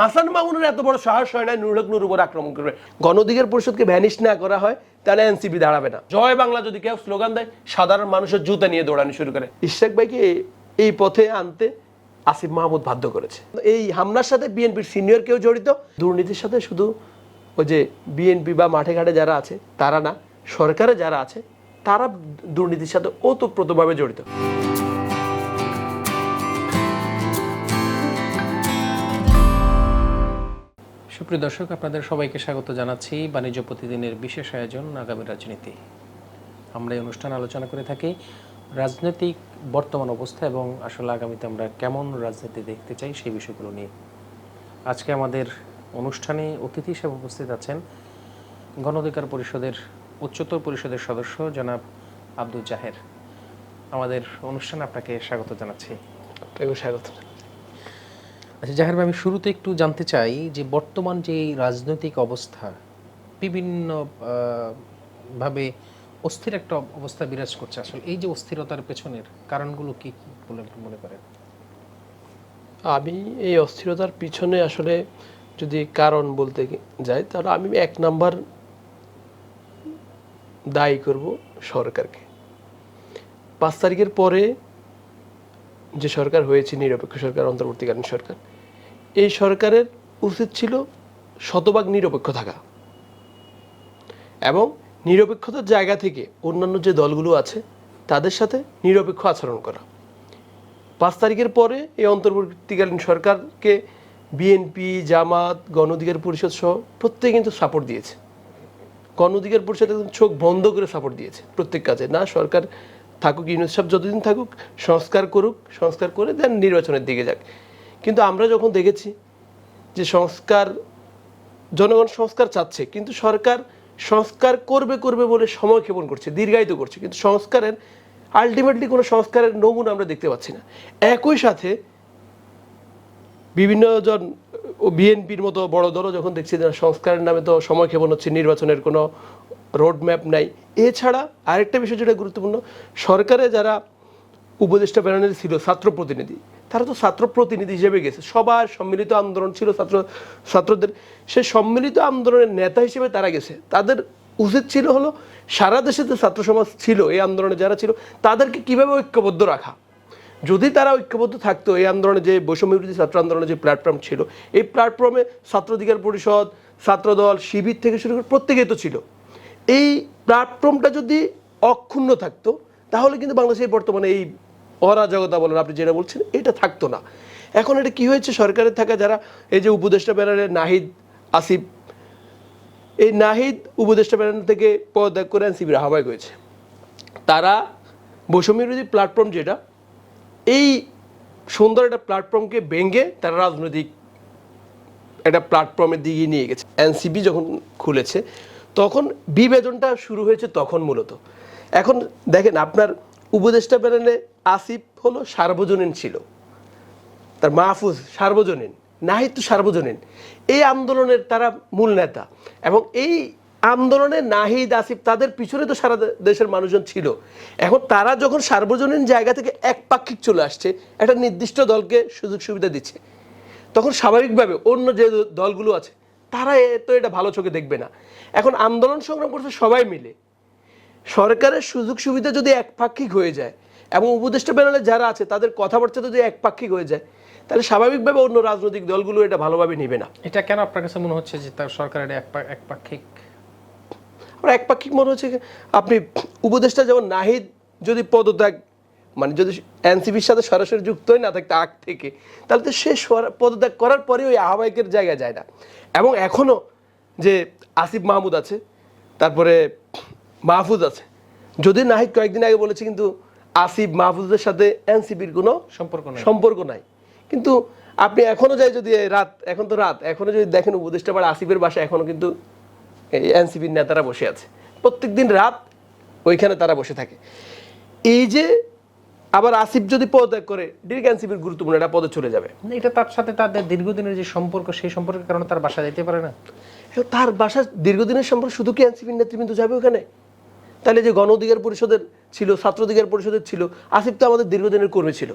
হাসান মামুনের এত বড় সাহস হয় না নুরুল হক নুর উপর আক্রমণ করবে। গণ অধিকার পরিষদকে ভ্যানিশ না করা হয় তাহলে এনসিপি দাঁড়াবে না। জয় বাংলা যদি কেউ স্লোগান দেয় সাধারণ মানুষের জুতা নিয়ে দৌড়ানো শুরু করে। ইশরাক ভাইকে এই পথে আনতে আসিফ মাহমুদ বাধ্য করেছে। এই হামলার সাথে বিএনপির সিনিয়র কেউ জড়িত, দুর্নীতির সাথে শুধু ওই যে বিএনপি বা মাঠে ঘাটে যারা আছে তারা না, সরকারে যারা আছে তারা দুর্নীতির সাথে ওতপ্রোতভাবে জড়িত। সুপ্রিয় দর্শক, আপনাদের সবাইকে স্বাগত জানাচ্ছি বাণিজ্য প্রতিদিনের বিশেষ আয়োজন আগামী রাজনীতি। আমরা এই অনুষ্ঠানে আলোচনা করে থাকি রাজনৈতিক বর্তমান অবস্থা এবং আসলে আগামীতে আমরা কেমন রাজনীতি দেখতে চাই সেই বিষয়গুলো নিয়ে। আজকে আমাদের অনুষ্ঠানে অতিথি হিসেবে উপস্থিত আছেন গণ অধিকার পরিষদের উচ্চতর পরিষদের সদস্য জনাব আব্দুল জাহের। আমাদের অনুষ্ঠানে আপনাকে স্বাগত জানাচ্ছি। স্বাগত। আচ্ছা জাহের ভাই, আমি শুরুতে একটু জানতে চাই যে বর্তমান যে রাজনৈতিক অবস্থা বিভিন্ন ভাবে অস্থির একটা অবস্থা বিরাজ করছে, আসলে এই যে অস্থিরতার পেছনের কারণগুলো কি কি বলে মনে করেন? আমি এই অস্থিরতার পিছনে আসলে যদি কারণ বলতে যাই তাহলে আমি এক নাম্বার দায়ী করব সরকারকে। 5 তারিখের পরে যে সরকার হয়েছে নিরপেক্ষ সরকার, অন্তর্বর্তীকালীন সরকার, এই সরকারের উচিত ছিল শতভাগ নিরপেক্ষ থাকা এবং নিরপেক্ষতার জায়গা থেকে অন্যান্য যে দলগুলো আছে তাদের সাথে নিরপেক্ষ আচরণ করা। 5 তারিখের পরে এই অন্তর্বর্তীকালীন সরকারকে বিএনপি, জামাত, গণ অধিকার পরিষদ সহ প্রত্যেকে কিন্তু সাপোর্ট দিয়েছে। গণ অধিকার পরিষদ একদম চোখ বন্ধ করে সাপোর্ট দিয়েছে প্রত্যেক কাজে। না সরকার থাকুক, ইউনূস সাহেব যতদিন থাকুক, সংস্কার করুক, সংস্কার করে দেন নির্বাচনের দিকে যাক। কিন্তু আমরা যখন দেখেছি যে জনগণ সংস্কার চাচ্ছে কিন্তু সরকার সংস্কার করবে বলে সময় ক্ষেপণ করছে, দীর্ঘায়িত করছে, কিন্তু সংস্কারের আলটিমেটলি কোনো সংস্কারের নমুনা আমরা দেখতে পাচ্ছি না। একই সাথে বিভিন্ন জন বিএনপির মতো বড় দলও যখন দেখছি যে সংস্কারের নামে তো সময় ক্ষেপণ হচ্ছে, নির্বাচনের কোনো রোড ম্যাপ নাই। এছাড়া আরেকটা বিষয় যেটা গুরুত্বপূর্ণ, সরকারে যারা উপদেষ্টা প্যানেলে ছিল ছাত্র প্রতিনিধি, তারা তো ছাত্র প্রতিনিধি হিসেবে গেছে। সবার সম্মিলিত আন্দোলন ছিল ছাত্রদের, সেই সম্মিলিত আন্দোলনের নেতা হিসেবে তারা গেছে। তাদের উচিত ছিল হলো সারা দেশে যে ছাত্র সমাজ ছিল, এই আন্দোলনে যারা ছিল তাদেরকে কীভাবে ঐক্যবদ্ধ রাখা। যদি তারা ঐক্যবদ্ধ থাকতো, এই আন্দোলনে যে বৈষম্য বিরোধী ছাত্র আন্দোলনের যে প্ল্যাটফর্ম ছিল, এই প্ল্যাটফর্মে ছাত্র অধিকার পরিষদ, ছাত্রদল, শিবির থেকে শুরু করে প্রত্যেকেই তো ছিল। এই প্ল্যাটফর্মটা যদি অক্ষুণ্ণ থাকতো তাহলে কিন্তু বাংলাদেশের বর্তমানে এই অরাজকতা বলেন আপনি যেটা বলছেন এটা থাকতো না। এখন এটা কি হয়েছে, সরকারের থাকা যারা এই যে উপদেষ্টা প্যানেলে নাহিদ, আসিফ, এই নাহিদ উপদেষ্টা প্যানেল থেকে পদত্যাগ করে এনসিপির আহ্বায়ক হয়েছে। তারা বৈষম্য বিরোধী প্ল্যাটফর্ম যেটা, এই সুন্দর একটা প্ল্যাটফর্মকে ভেঙে তারা রাজনৈতিক একটা প্ল্যাটফর্মের দিকে নিয়ে গেছে। এনসিপি যখন খুলেছে তখন বিভাজনটা শুরু হয়েছে তখন মূলত। এখন দেখেন আপনার উপদেষ্টা প্যানেলে আসিফ হলো সার্বজনীন ছিল, তার মাহফুজ সার্বজনীন, নাহিদ তো সার্বজনীন, এই আন্দোলনের তারা মূল নেতা। এবং এই আন্দোলনে নাহিদ, আসিফ তাদের পিছনে তো সারা দেশের মানুষজন ছিল। এখন তারা যখন সার্বজনীন জায়গা থেকে একপাক্ষিক চলে আসছে, একটা নির্দিষ্ট দলকে সুযোগ সুবিধা দিচ্ছে, তখন স্বাভাবিকভাবে অন্য যে দলগুলো আছে তারা তো এটা ভালো চোখে দেখবে না। এখন আন্দোলন সংগ্রাম করছে সবাই মিলে, সরকারের সুযোগ সুবিধা যদি একপাক্ষিক হয়ে যায় এবং উপদেষ্টা প্যানেলে যারা আছে তাদের কথাবার্তা যদি একপাক্ষিক হয়ে যায় তাহলে স্বাভাবিকভাবে অন্য রাজনৈতিক দলগুলো এটা ভালোভাবে নেবে না। এটা কেন আপনার কাছে মনে হচ্ছে যে তার সরকারের একপাক্ষিক? আমার একপাক্ষিক মনে হচ্ছে আপনি উপদেষ্টা যেমন নাহিদ যদি পদত্যাগ, মানে যদি এনসিপির সাথে সরাসরি যুক্তই না থাকতো আগ থেকে, তাহলে তো সে পদত্যাগ করার পরে ওই আহ্বায়কের জায়গায় যায় না। এবং এখনও যে আসিফ মাহমুদ আছে, তারপরে মাহফুজ আছে, যদি নাহিদ কয়েকদিন আগে বলেছে কিন্তু আসিফ মাহফুজের সাথে এনসিপির কোনো সম্পর্ক নাই। কিন্তু আপনি এখনও যাই যদি এখন তো রাত এখনও যদি দেখেন উপদেষ্টা পাড়া আসিফের বাসায় এখনও কিন্তু এনসিপির নেতারা বসে আছে, প্রত্যেক দিন রাত ওইখানে তারা বসে থাকে। এই যে আবার আসিফ যদি পদত্যাগ করে ডিরেক্ট এনসিপির গুরুত্বপূর্ণ একটা পদে চলে যাবে। এটা তার সাথে তাদের দীর্ঘদিনের যে সম্পর্ক, সেই সম্পর্কের কারণে তার বাসা যেতে পারে না। তার বাসা দীর্ঘদিনের সম্পর্ক, শুধু কি এনসিপির নেতৃবৃন্দ যাবে ওখানে? তাহলে যে গণ অধিকার পরিষদের ছিল, ছাত্র অধিকার পরিষদের ছিল, আসিফ তো আমাদের দীর্ঘদিনের কর্মী ছিল,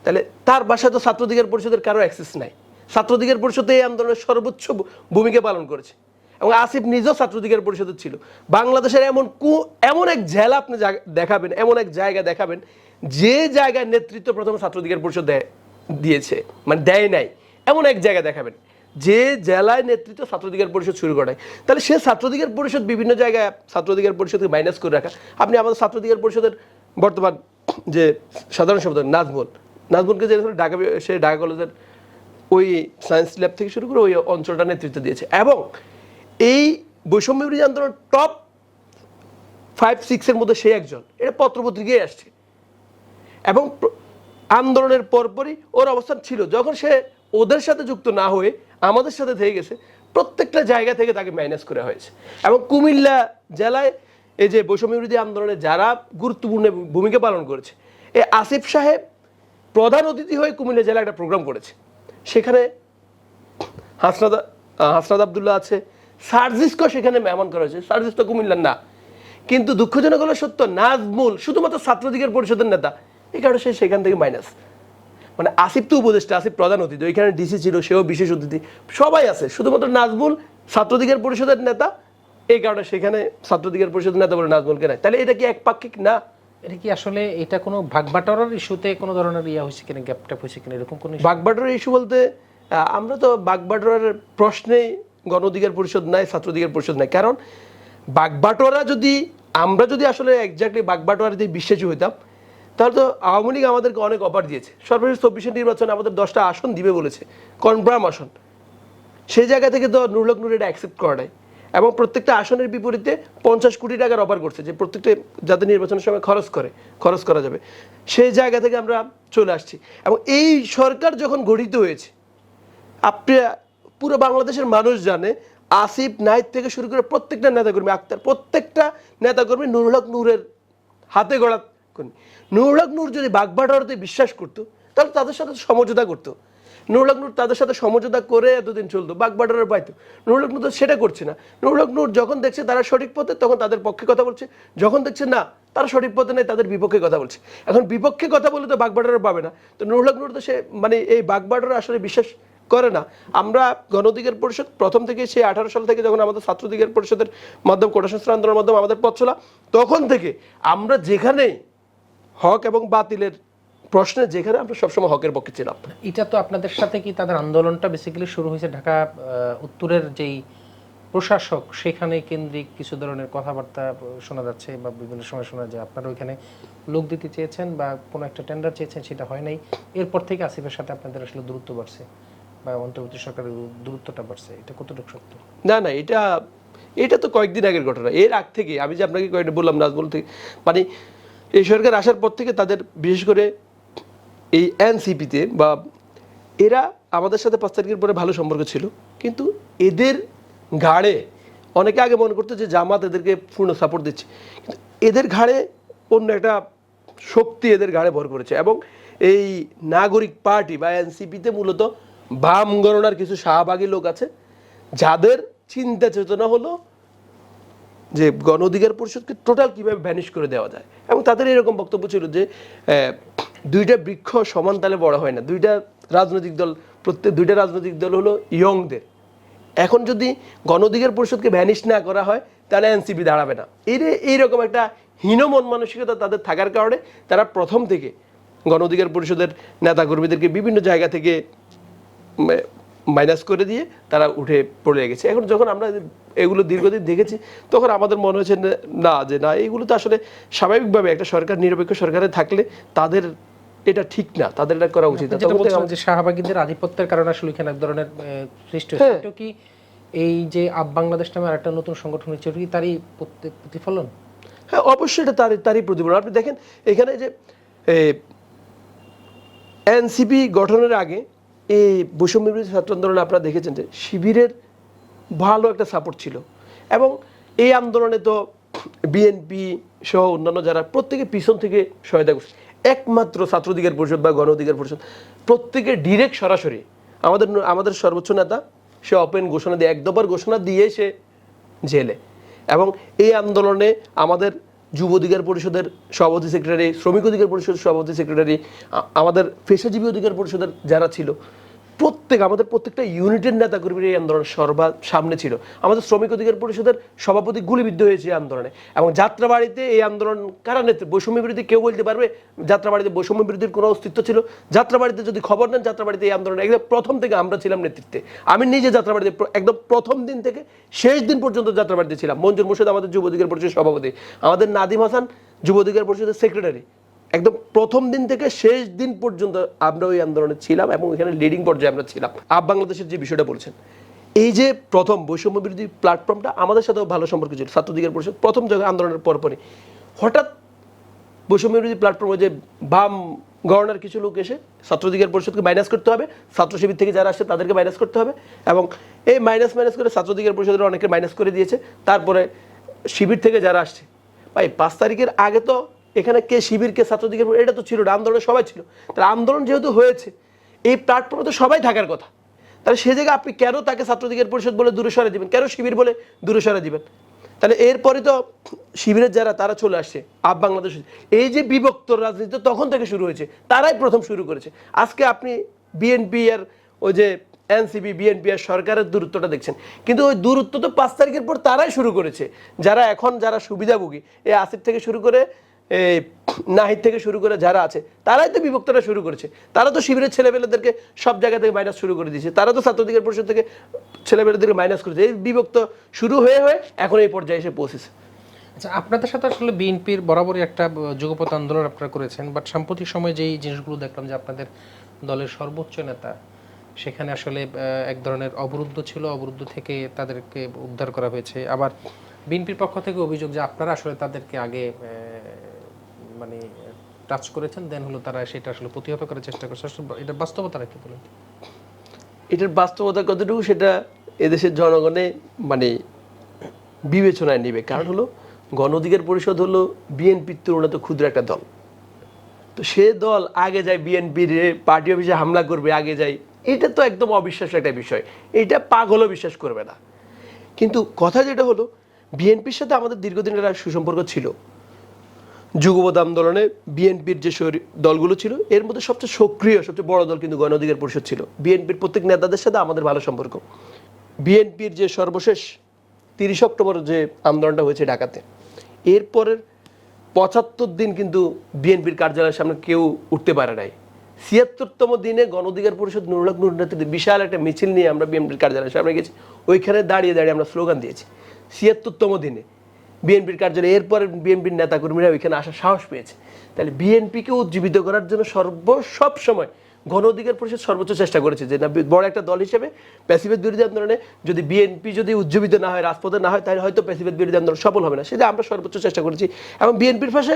তাহলে তার বাসায় তো ছাত্র অধিকার পরিষদের কারো অ্যাক্সেস নাই। ছাত্র অধিকার পরিষদে এই আন্দোলনের সর্বোচ্চ ভূমিকা পালন করেছে এবং আসিফ নিজেও ছাত্র অধিকার পরিষদে ছিল। বাংলাদেশের এমন এক জেলা আপনি দেখাবেন, এমন এক জায়গা দেখাবেন যে জায়গায় নেতৃত্ব প্রথমে ছাত্র অধিকার পরিষদ দিয়েছে, মানে দেয় নাই, এমন এক জায়গা দেখাবেন যে জেলায় নেতৃত্ব ছাত্র অধিকার পরিষদ শুরু করায়। তাহলে সে ছাত্র অধিকার পরিষদ বিভিন্ন জায়গায় ছাত্র অধিকার পরিষদকে মাইনাস করে রাখা। আপনি আমাদের ছাত্র অধিকার পরিষদের বর্তমান যে সাধারণ সম্পাদক নাজমুলকে যে ঢাকা কলেজের ওই সায়েন্স ল্যাব থেকে শুরু করে ওই অঞ্চলটা নেতৃত্ব দিয়েছে এবং এই বৈষম্য বিরোধী আন্দোলন টপ 5-6 মধ্যে সে একজন, এটা পত্রপত্রিকায় আসছে এবং আন্দোলনের পরপরই ওর অবস্থান ছিল। যখন সে ওদের সাথে যুক্ত না হয়ে আমাদের সাথে থেকে গেছে, প্রত্যেকটা জায়গা থেকে তাকে মাইনাস করা হয়েছে। এবং কুমিল্লা জেলায় এই যে বৈষম্য বিরোধী আন্দোলনে যারা গুরুত্বপূর্ণ ভূমিকা পালন করেছে, এই আসিফ সাহেব প্রধান অতিথি হয়ে কুমিল্লা জেলায় একটা প্রোগ্রাম করেছে। সেখানে হাসনাত আবদুল্লাহ আছে, সার্জিসকেও সেখানে মেহমান করা হয়েছে। সার্জিস তো কুমিল্লার না, কিন্তু দুঃখজনক হলো সত্য, নাজমুল শুধুমাত্র ছাত্র অধিকার পরিষদের নেতা, এই কারণে সে সেখান থেকে মাইনাস। মানে আসিফ তো উপদেষ্টা, আসিফ প্রধান অতিথি, ওইখানে ডিসি ছিল, সেও বিশেষ অতিথি, সবাই আছে, শুধুমাত্র নাজমুল ছাত্র অধিকার পরিষদের নেতা, এই কারণে সেখানে ছাত্র অধিকার পরিষদের নেতা বলে নাজমুলকে নাই। তাহলে এটা কি একপাক্ষিক না? এটা কি আসলে এটা কোনো ভাগবাটোয়ারার ইস্যুতে কোনো ধরনের হয়েছে কিনা, গ্যাপ ট্যাপ হয়েছে কিনা, এরকম কোনো ভাগবাটোয়ারার ইস্যু বলতে আমরা তো ভাগবাটোয়ারার প্রশ্নেই গণ অধিকার পরিষদ নাই, ছাত্র অধিকার পরিষদ নাই। কারণ ভাগবাটোয়ারা আমরা যদি আসলে এক্স্যাক্টলি ভাগবাটোয়ারা দিয়ে বিশ্বাসী হইতাম, তাহলে তো আওয়ামী লীগ আমাদেরকে অনেক অফার দিয়েছে। সর্বশেষ 24 নির্বাচনে আমাদের 10টা আসন দিবে বলেছে, কনফার্ম আসন। সেই জায়গা থেকে তো নুরুল হক নূর এটা অ্যাকসেপ্ট করা নাই এবং প্রত্যেকটা আসনের বিপরীতে 50 কোটি টাকার অফার করছে যে প্রত্যেকটা যাতে নির্বাচনের সময় খরচ করা যাবে। সেই জায়গা থেকে আমরা চলে আসছি এবং এই সরকার যখন গঠিত হয়েছে, আপনি পুরো বাংলাদেশের মানুষ জানে, আসিফ নাহিদ থেকে শুরু করে প্রত্যেকটা নেতাকর্মী, আক্তার, প্রত্যেকটা নেতাকর্মী নুরুল হক নূরের হাতে গড়া কর্মী। নুরুল হক নূর যদি বাগবাটোয়ারাতে বিশ্বাস করতো, তাহলে তাদের সাথে সমঝোতা করতো। নুরুল হক নূর তাদের সাথে সমঝোতা করে এতদিন চলতো, বাগবাটোয়ারা পাইতো। নুরুল হক নূর তো সেটা করছে না। নুরুল হক নূর যখন দেখছে তারা সঠিক পথে, তখন তাদের পক্ষে কথা বলছে, যখন দেখছে না তারা সঠিক পথে নেই, তাদের বিপক্ষে কথা বলছে। এখন বিপক্ষে কথা বলে তো বাগবাটোয়ারা পাবে না। তো নুরুল হক নূর তো সে মানে এই বাগবাটোয়ারা আসলে বিশ্বাস করে না। আমরা গণ অধিকার পরিষদ প্রথম থেকে সেই 18 সাল থেকে যখন আমাদের ছাত্র অধিকার পরিষদের মাধ্যমে কোটা সংস্কার আন্দোলনের মাধ্যমে আমাদের পথ চলা, তখন থেকে আমরা যেখানেই হক এবং বাতিলের প্রশ্নে যেখানে আমরা সবসময় হকের পক্ষে ছিলাম। এটা তো আপনাদের সাথে কি তাদের আন্দোলনটা বেসিক্যালি শুরু হয়েছে ঢাকা উত্তরের যেই প্রশাসক সেখানে কেন্দ্রিক কিছু ধরনের কথাবার্তা শোনা যাচ্ছে বা বিভিন্ন সময় শোনা যায় আপনারা ওইখানে লোক দিতে চেয়েছেন বা কোনো একটা টেন্ডার চেয়েছেন, সেটা হয় নাই, এরপর থেকে আসিফের সাথে আপনাদের আসলে দূরত্ব বাড়ছে বা অন্তর্বর্তী সরকারের দূরত্বটা বাড়ছে, এটা কতটুকু সত্য? না, এটা তো কয়েকদিন আগের ঘটনা। এর আগ থেকে আমি যে আপনাকে কয়েকটা বললাম নাজমুল থেকে, মানে এই সরকার আসার পর থেকে তাদের বিশেষ করে এই এনসিপিতে বা এরা আমাদের সাথে 5 তারিখের পরে ভালো সম্পর্ক ছিল, কিন্তু এদের ঘাড়ে অনেকে আগে মনে করতো যে জামাত এদেরকে পূর্ণ সাপোর্ট দিচ্ছে, কিন্তু এদের ঘাড়ে অন্য একটা শক্তি এদের ঘাড়ে ভর করেছে এবং এই নাগরিক পার্টি বা এনসিপিতে মূলত বাম গণনার কিছু শাহবাগী লোক আছে যাদের চিন্তা চেতনা হলো যে গণ অধিকার পরিষদকে টোটাল কিভাবে ভ্যানিশ করে দেওয়া যায়। এবং তাদের এরকম বক্তব্য ছিল যে দুইটা বৃক্ষ সমান তালে বড় হয় না, দুইটা রাজনৈতিক রাজনৈতিক দল হলো ইয়ংদের। এখন যদি গণ অধিকার পরিষদকে ভ্যানিশ না করা হয় তাহলে এনসিপি দাঁড়াবে না। এইরকম একটা হীন মন মানসিকতা তাদের থাকার কারণে তারা প্রথম থেকে গণ অধিকার পরিষদের নেতাকর্মীদেরকে বিভিন্ন জায়গা থেকে মাইনাস করে দিয়ে তারা উঠে পড়ে গেছে। এখন যখন আমরা এগুলো দীর্ঘদিন দেখেছি, তখন আমাদের মনে হয়েছে না এগুলো তো আসলে স্বাভাবিকভাবে একটা সরকার, নিরপেক্ষ সরকারে থাকলে তাদের এটা ঠিক না, তাদের এটা করা উচিত না। যে শাহবাগীদের আধিপত্যের কারণে আসলে এখানে এক ধরনের সৃষ্টি হয়েছে, এটা কি এই যে আপ বাংলাদেশ নামে আরেকটা নতুন সংগঠন হচ্ছে, এটা কি তারই প্রতিফলন? হ্যাঁ, অবশ্যই এটা তারই প্রতিফলন। আপনি দেখেন এখানে যে এনসিপি গঠনের আগে এই বৈষম্য বিরোধী ছাত্র আন্দোলনে আপনারা দেখেছেন যে শিবিরের ভালো একটা সাপোর্ট ছিল এবং এই আন্দোলনে তো বিএনপি সহ অন্যান্য যারা প্রত্যেকে পিছন থেকে সহায়তা করছে। একমাত্র ছাত্র অধিকার পরিষদ বা গণ অধিকার পরিষদ প্রত্যেকে ডিরেক্ট সরাসরি আমাদের সর্বোচ্চ নেতা সে ওপেন ঘোষণা দিয়ে 1 দফার ঘোষণা দিয়ে সে জেলে। এবং এই আন্দোলনে আমাদের যুব অধিকার পরিষদের সভাপতি সেক্রেটারি, শ্রমিক অধিকার পরিষদের সভাপতি সেক্রেটারি, আমাদের পেশাজীবী অধিকার পরিষদের যারা ছিল আমাদের প্রত্যেকটা ইউনিটের নেতা কর্মীরা এই আন্দোলনের সামনে ছিল। আমাদের শ্রমিক অধিকার পরিষদের সভাপতি গুলিবিদ্ধ হয়েছে এই আন্দোলনে। এবং যাত্রাবাড়িতে এই আন্দোলন কারা নেতৃত্ব, বৈষম্য বিরোধী কেউ বলতে পারবে যাত্রাবাড়িতে বৈষম্য বিরোধীর কোনো অস্তিত্ব ছিল? যাত্রাবাড়িতে যদি খবর নেন, যাত্রাবাড়িতে এই আন্দোলন একদম প্রথম থেকে আমরা ছিলাম নেতৃত্বে। আমি নিজে যাত্রাবাড়িতে একদম প্রথম দিন থেকে শেষ দিন পর্যন্ত যাত্রাবাড়িতে ছিলাম। মঞ্জুর মোর্শেদ আমাদের যুব অধিকার পরিষদের সভাপতি, আমাদের নাদিম হাসান যুব অধিকার পরিষদের সেক্রেটারি, একদম প্রথম দিন থেকে শেষ দিন পর্যন্ত আমরা ওই আন্দোলনে ছিলাম এবং এখানে লিডিং পর্যায়ে আমরা ছিলাম। বাংলাদেশের যে বিষয়টা বলছেন, এই যে প্রথম বৈষম্য বিরোধী প্ল্যাটফর্মটা আমাদের সাথেও ভালো সম্পর্ক ছিল। ছাত্র অধিকার পরিষদ প্রথম জায়গায় আন্দোলনের পরপরই হঠাৎ বৈষম্য বিরোধী প্ল্যাটফর্মে যে বাম গভর্নর কিছু লোক এসে ছাত্র অধিকার পরিষদকে মাইনাস করতে হবে, ছাত্র শিবির থেকে যারা আসছে তাদেরকে মাইনাস করতে হবে, এবং এই মাইনাস করে ছাত্র অধিকার পরিষদের অনেকে মাইনাস করে দিয়েছে। তারপরে শিবির থেকে যারা আসছে, ভাই 5 তারিখের আগে তো এখানে কে শিবির কে ছাত্র অধিকার এটা তো ছিল না, আন্দোলনে সবাই ছিল। তাহলে আন্দোলন যেহেতু হয়েছে এই প্ল্যাটফর্মে তো সবাই থাকার কথা, তাহলে সে জায়গায় আপনি কেন তাকে ছাত্র অধিকার পরিষদ বলে দূরে সরে দিবেন, কেন শিবির বলে দূরে সরে দিবেন? তাহলে এরপরে তো শিবিরের যারা তারা চলে আসছে বাংলাদেশ। এই যে বিভক্ত রাজনীতি তখন থেকে শুরু হয়েছে, তারাই প্রথম শুরু করেছে। আজকে আপনি বিএনপি আর ওই যে এনসিপি বিএনপি আর সরকারের দূরত্বটা দেখছেন, কিন্তু ওই দূরত্ব তো 5 তারিখের পর তারাই শুরু করেছে। যারা সুবিধাভোগী, এই আসিফ থেকে শুরু করে নাহিদ থেকে শুরু করে যারা আছে, তারাই তো বিভক্তটা শুরু করেছে। তারা তো শিবিরের ছেলেপেলেদেরকে সব জায়গা থেকে মাইনাস শুরু করে দিয়েছে, তারা তো ছাত্র অধিকার পরিষদ থেকে ছেলেপেলেদেরকে মাইনাস করেছে। এই বিভক্ত শুরু হয়ে এখন এই পর্যায়ে এসে পৌঁছেছে। আচ্ছা, আপনাদের সাথে আসলে বিএনপির বরাবরই একটা যুগপৎ আন্দোলন আপনারা করেছেন, বাট সাম্প্রতিক সময়ে যেই জিনিসগুলো দেখলাম যে আপনাদের দলের সর্বোচ্চ নেতা সেখানে আসলে এক ধরনের অবরুদ্ধ ছিল, অবরুদ্ধ থেকে তাদেরকে উদ্ধার করা হয়েছে। আবার বিএনপির পক্ষ থেকে অভিযোগ যে আপনারা আসলে তাদেরকে আগে মানে টাচ করেছেন, দেন হলো তারা সেটা আসলে প্রতিহত করার চেষ্টা করছে। এটা বাস্তবতা কি বলেন? এটার বাস্তবতা কতটুকু সেটা এদেশের জনগণে মানে বিবেচনায় নেবে। কারণ হলো গণ অধিকার পরিষদ হলো বিএনপির তুলনায় তো ক্ষুদ্র একটা দল। তো সে দল আগে যায় বিএনপির পার্টি অফিসে হামলা করবে, আগে যায়, এটা তো একদম অবিশ্বাস্য একটা বিষয়। এটা পাগলও বিশ্বাস করবে না। কিন্তু কথা যেটা হলো, বিএনপির সাথে আমাদের দীর্ঘদিনের একটা সুসম্পর্ক ছিল। যুগপৎ আন্দোলনে বিএনপির যে দলগুলো ছিল এর মধ্যে সবচেয়ে সক্রিয়, সবচেয়ে বড় দল কিন্তু গণ অধিকার পরিষদ ছিল। বিএনপির প্রত্যেক নেতাদের সাথে আমাদের ভালো সম্পর্ক। বিএনপির যে সর্বশেষ 30 অক্টোবর যে আন্দোলনটা হয়েছে ঢাকাতে, এরপরের 75 দিন কিন্তু বিএনপির কার্যালয়ের সামনে কেউ উঠতে পারে নাই। 76তম দিনে গণ অধিকার পরিষদ নুরুল হক নূর নেতৃত্বে বিশাল একটা মিছিল নিয়ে আমরা বিএনপির কার্যালয়ের সামনে গেছি। ওইখানে দাঁড়িয়ে আমরা স্লোগান দিয়েছি 76তম দিনে বিএনপির কার্যালয়ে। এরপরে বিএনপির নেতাকর্মীরা ওইখানে আসার সাহস পেয়েছে। তাহলে বিএনপিকে উজ্জীবিত করার জন্য সব সময় গণ অধিকার পরিষদ সর্বোচ্চ চেষ্টা করেছে যে না, বড় একটা দল হিসেবে প্যাসিভেট বিরোধী আন্দোলনে যদি বিএনপি যদি উজ্জীবিত না হয়, রাজপথে না হয়, তাহলে হয়তো প্যাসিভেট বিরোধী আন্দোলন সফল হবে না। সেটা আমরা সর্বোচ্চ চেষ্টা করেছি। এবং বিএনপির পাশে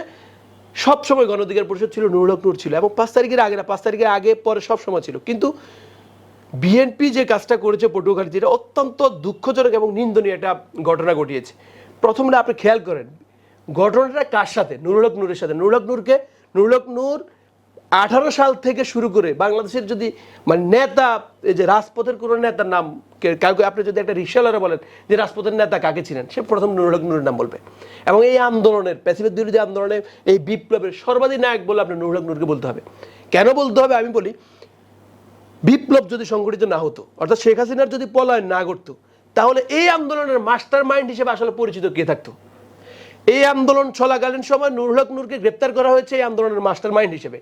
সবসময় গণ অধিকার পরিষদ ছিল, নুরুল হক নূর ছিল। এবং 5 তারিখের আগে না, 5 তারিখের আগে পরে সবসময় ছিল। কিন্তু বিএনপি যে কাজটা করেছে পটুয়াখালীতে, এটা অত্যন্ত দুঃখজনক এবং নিন্দনীয় একটা ঘটনা ঘটিয়েছে। প্রথমে আপনি খেয়াল করেন ঘটনাটা কার সাথে? নুরুল হক নূরের সাথে। নুরুল হক নূর 18 সাল থেকে শুরু করে বাংলাদেশের যদি মানে নেতা, এই যে রাজপথের কোনো নেতার নাম কাউকে আপনি যদি একটা রিক্সাওয়ালারা বলেন যে রাজপথের নেতা কাকে ছিলেন, সে প্রথম নুরুল হক নূরের নাম বলবে। এবং এই আন্দোলনের প্যাসিভেট বিরোধী আন্দোলনে এই বিপ্লবের সর্বাধিক নায়ক বলে আপনি নুরুল হক নূরকে বলতে হবে। কেন বলতে হবে আমি বলি, বিপ্লব যদি সংগঠিত না হতো, অর্থাৎ শেখ হাসিনার যদি পলায়ন না ঘটতো, তাহলে এই আন্দোলনের মাস্টার মাইন্ড হিসেবে আসলে পরিচিত কে থাকতো? এই আন্দোলন চলাকালীন সময় নুরুল হক নূরকে গ্রেপ্তার করা হয়েছে এই আন্দোলনের মাস্টার মাইন্ড হিসেবে।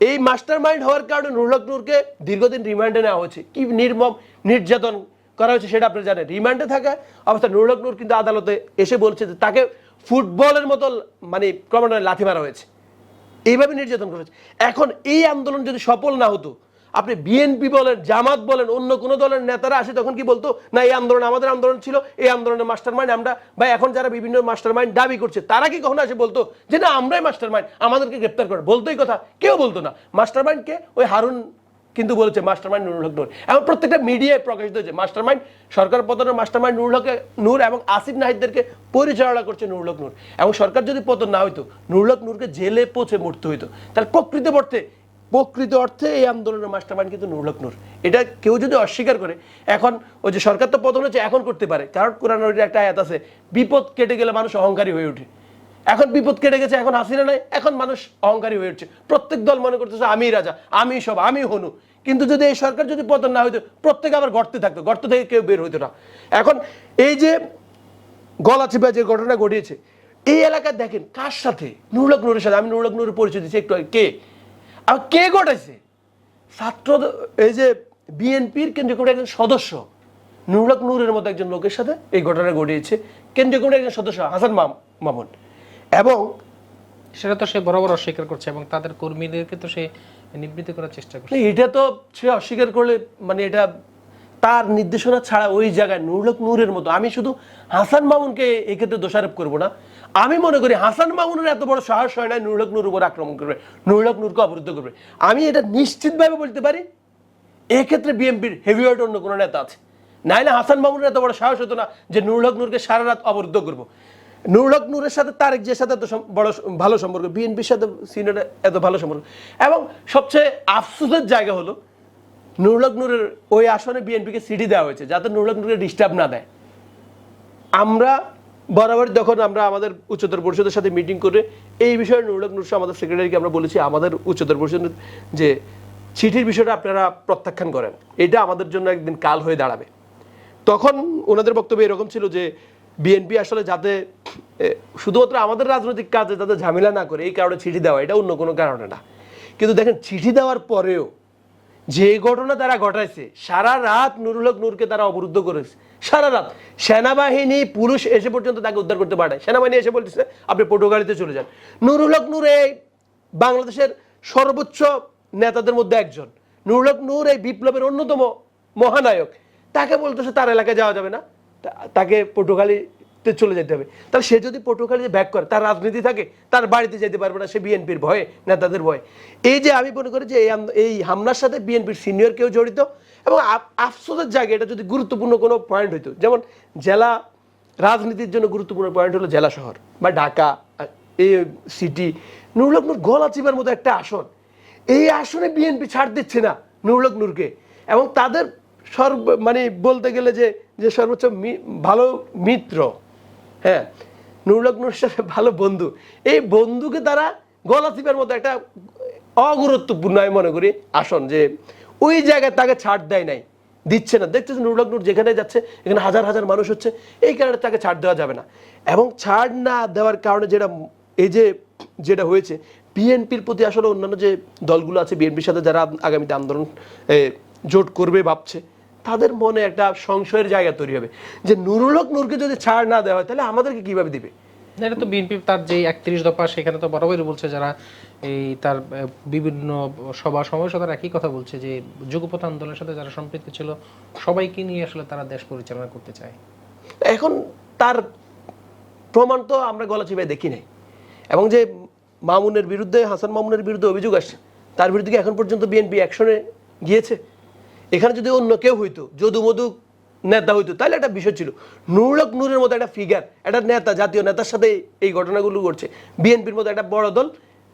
এই মাস্টার মাইন্ড হওয়ার কারণে নুরুল হক নূরকে দীর্ঘদিন রিমান্ডে নেওয়া হয়েছে। কি নির্মম নির্যাতন করা হয়েছে সেটা আপনি জানেন। রিমান্ডে থাকা অবস্থা নুরুল হক নূর কিন্তু আদালতে এসে বলছে যে তাকে ফুটবলের মতো মানে ক্রমান্বয়ে লাথি মারা হয়েছে, এইভাবে নির্যাতন করেছে। এখন এই আন্দোলন যদি সফল না হতো, আপনি বিএনপি বলেন, জামাত বলেন, অন্য কোনো দলের নেতারা আসে তখন কি বলতো? না, এই আন্দোলন আমাদের আন্দোলন ছিল, এই আন্দোলনের মাস্টার মাইন্ড আমরা। বা এখন যারা বিভিন্ন মাস্টার মাইন্ড দাবি করছে তারা কি কখনো আসে বলতো যে না আমরাই মাস্টার মাইন্ড, আমাদেরকে গ্রেপ্তার করে? বলতোই কথা? কেউ বলতো না। মাস্টার মাইন্ডকে ওই হারুন কিন্তু বলেছে মাস্টার মাইন্ড নুরুল হক নূর। এবং প্রত্যেকটা মিডিয়ায় প্রকাশিত হয়েছে মাস্টার মাইন্ড, সরকার পতনের মাস্টার মাইন্ড নুরুল হক নূর এবং আসিফ নাহিদদেরকে পরিচালনা করছে নুরুল হক নূর। এবং সরকার যদি পতন না হইতো, নুরুল হক নূরকে জেলে পৌঁছে মরতে হইতো। তাহলে প্রকৃত অর্থে এই আন্দোলনের মাস্টারমাইন্ড কিন্তু নুরুল হক নূর। এটা কেউ যদি অস্বীকার করে, এখন ওই যে সরকার তো পতন হচ্ছে, এখন করতে পারে, কারণ কোরআনের একটা আয়াত আছে, বিপদ কেটে গেলে মানুষ অহংকারী হয়ে ওঠে। এখন বিপদ কেটে গেছে, এখন হাসিনা নাই, এখন মানুষ অহংকারী হয়ে উঠছে। প্রত্যেক দল মনে করতেছে আমি রাজা, আমি সব, আমি হনু। কিন্তু যদি এই সরকার যদি পতন না হইতো, প্রত্যেকে আবার গর্তে থাকতো, গর্ত থেকে কেউ বের হইতো না। এখন এই যে গলাচিপা যে ঘটনা ঘটিয়েছে, এই এলাকায় দেখেন কার সাথে, নুরুল হক নূরের সাথে। আমি নুরুল হক নূরের পরিচয় দিচ্ছি একটু আগে। আর কে ঘটাইছে? ছাত্র, এই যে বিএনপির কেন্দ্রীয় কমিটির একজন সদস্য নুরুল হক নূরের মতো একজন লোকের সাথে এই ঘটনা ঘটিয়েছে, কেন্দ্রীয় কমিটির একজন সদস্য হাসান মামুন। এবং সেটা তো সে বরাবর অস্বীকার করছে এবং তাদের কর্মীদেরকে তো সে নিবৃত্ত করার চেষ্টা করছে। এটা তো সে অস্বীকার করলে মানে এটা তার নির্দেশনা ছাড়া ওই জায়গায় নুরুল হক নূরের মতো, আমি শুধু হাসান মামুনকে এক্ষেত্রে দোষারোপ করবো না, আমি মনে করি হাসান মামুনের এত বড় সাহস হয় না নুরুল হক নূর উপর আক্রমণ করবে, নুরুল হক নূরকে অবরুদ্ধ করবে। আমি এটা নিশ্চিতভাবে বলতে পারি এক্ষেত্রে বিএনপির হেভিওয়েট অন্য কোনো নেতা আছে, নাইলে হাসান মামুনের এত বড় সাহস হতো না যে নুরুল হক নূরকে সারা রাত অবরুদ্ধ করবো। নুরুল হক নূরের সাথে তারেক জিয়ার সাথে এত বড় ভালো সম্পর্ক, বিএনপির সাথে সিনিয়র এত ভালো সম্পর্ক। এবং সবচেয়ে আফসোসের জায়গা হলো নুরুল হক নূরের ওই আসনে বিএনপিকে সিটি দেওয়া হয়েছে যাতে নুরুল হক নূরকে ডিস্টার্ব না দেয়। আমরা বরাবর যখন আমরা আমাদের উচ্চতর পরিষদের সাথে মিটিং করে এই বিষয়ে নুরুল হক নূর আমাদের সেক্রেটারিকে আমরা বলেছি আমাদের উচ্চতর পরিষদের যে চিঠির বিষয়টা আপনারা প্রত্যাখ্যান করেন, এটা আমাদের জন্য একদিন কাল হয়ে দাঁড়াবে। তখন ওনাদের বক্তব্য এরকম ছিল যে বিএনপি আসলে যাতে শুধুমাত্র আমাদের রাজনৈতিক কাজে যাতে ঝামেলা না করে এই কারণে চিঠি দেওয়া, এটা অন্য কোনো কারণে না। কিন্তু দেখেন চিঠি দেওয়ার পরেও যে ঘটনা তারা ঘটাইছে, সারা রাত নুরুল হক নূরকে তারা অবরুদ্ধ করেছে, সারা রাত সেনাবাহিনী পুলিশ এসে পর্যন্ত তাকে উদ্ধার করতে পারে। সেনাবাহিনী এসে বলতেছে আপনি পটুয়াখালীতে চলে যান। নুরুল হক নূর এই বাংলাদেশের সর্বোচ্চ নেতাদের মধ্যে একজন, নুরুল হক নূর এই বিপ্লবের অন্যতম মহানায়ক, তাকে বলতেছে তার এলাকায় যাওয়া যাবে না, তাকে পটুয়াখালীতে চলে যেতে হবে। তাহলে সে যদি পটুয়াখালীতে ব্যাক করে, তার রাজনীতি থাকে, তার বাড়িতে যেতে পারবে না, সে বিএনপির ভয়ে, নেতাদের ভয়ে। এই যে আমি মনে করি যে এই হামলার সাথে বিএনপির সিনিয়র কেউ জড়িত। এবং আফসোসের জায়গায় এটা যদি গুরুত্বপূর্ণ কোনো পয়েন্ট হইতো, যেমন জেলা রাজনীতির জন্য গুরুত্বপূর্ণ পয়েন্ট হলো জেলা শহর বা ঢাকা, এই সিটি, নুরুল হক নূর গলাচিপার মতো একটা আসন, এই আসনে বিএনপি ছাড় দিচ্ছে না নুরুল হক নূরকে। এবং তাদের মানে বলতে গেলে যে সর্বোচ্চ ভালো মিত্র, হ্যাঁ, নুরুল হক নূরের সাথে ভালো বন্ধু, এই বন্ধুকে তারা গলাচিপার মতো একটা অগুরুত্বপূর্ণ আমি মনে করি আসন, যে ওই জায়গায় তাকে ছাড় দেয় নাই, দিচ্ছে না। দেখতেছেন নুরুল হক নূর যেখানে যাচ্ছে এখানে হাজার হাজার মানুষ হচ্ছে, এই কারণে তাকে ছাড় দেওয়া যাবে না। এবং ছাড় না দেওয়ার কারণে যেটা হয়েছে, বিএনপির প্রতি আসলে অন্যান্য যে দলগুলো আছে, বিএনপির সাথে যারা আগামীতে আন্দোলন জোট করবে ভাবছে, তাদের মনে একটা সংশয়ের জায়গা তৈরি হবে যে নুরুল হক নূরকে যদি ছাড় না দেওয়া হয় তাহলে আমাদেরকে কিভাবে দিবে। এটা তো বিএনপি তার যে 31 দফা, সেখানে তো বরাবরই বলছে যারা এই তার বিভিন্ন সভা সমাবেশ তারা একই কথা বলছে যে যুগপৎ আন্দোলনের সাথে যারা সম্পৃক্ত ছিল সবাইকে নিয়ে আসলে তারা দেশ পরিচালনা করতে চায়। এখন তার প্রমাণ তো আমরা গলাচিপায় দেখি নাই। এবং যে মামুনের বিরুদ্ধে, হাসান মামুনের বিরুদ্ধে অভিযোগ আসছে, তার বিরুদ্ধে এখন পর্যন্ত বিএনপি অ্যাকশনে গিয়েছে? এখানে যদি অন্য কেউ হইতো, যদু মধু নেতা হইতো, তাহলে একটা বিষয় ছিল। নুরুল হক নূরের মতো একটা ফিগার, একটা নেতা, জাতীয় নেতার সাথে এই ঘটনাগুলো ঘটছে, বিএনপির মতো একটা বড় দল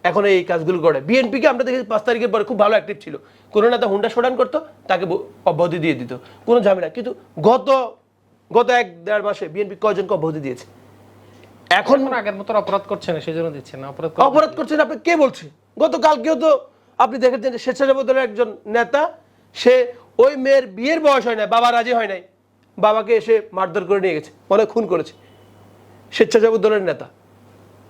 এখন এই কাজগুলো করে। বিএনপিকে আমরা দেখি 5 তারিখের পরে খুব ভালো অ্যাক্টিভ ছিল, কোনো নেতা হুন্ডা শোডান করতো, তাকে অব্যাহতি দিয়ে দিত, কোনো ঝামেলা। কিন্তু গত 1-1.5 মাসে বিএনপি কয়জনকে অব্যাহতি দিয়েছে? এখন আগের মতো অপরাধ করছে না, সেজন্য দিচ্ছে না। অপরাধ করছেন আপনি কে বলছে? গতকালকেও তো আপনি দেখেছেন যে স্বেচ্ছাসেবক দলের একজন নেতা, সে ওই মেয়ের বিয়ের বয়স হয় না, বাবা রাজি হয় নাই, বাবাকে এসে মারধর করে নিয়ে গেছে, মনে খুন করেছে। স্বেচ্ছাসেবক দলের নেতা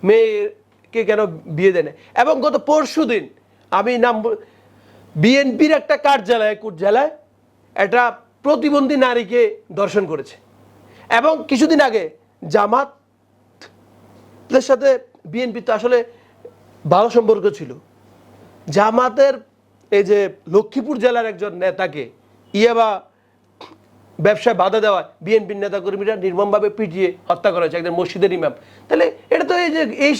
মেয়েকে কেন বিয়ে দেয় না? এবং গত পরশুদিন আমি বিএনপির একটা কার্যালয় কোট জেলায় একটা প্রতিবন্ধী নারীকে ধর্ষণ করেছে। এবং কিছুদিন আগে জামাতের সাথে বিএনপি তো আসলে ভালো সম্পর্ক ছিল, জামাতের এই যে লক্ষ্মীপুর জেলার একজন নেতাকে ইয়াবা ব্যবসায় বাধা দেওয়া বিএনপির নেতাকর্মীরা নির্মমভাবে পিটিয়ে হত্যা করা হয়েছে, একজন মসজিদের ইমাম। তাহলে এটা তো এই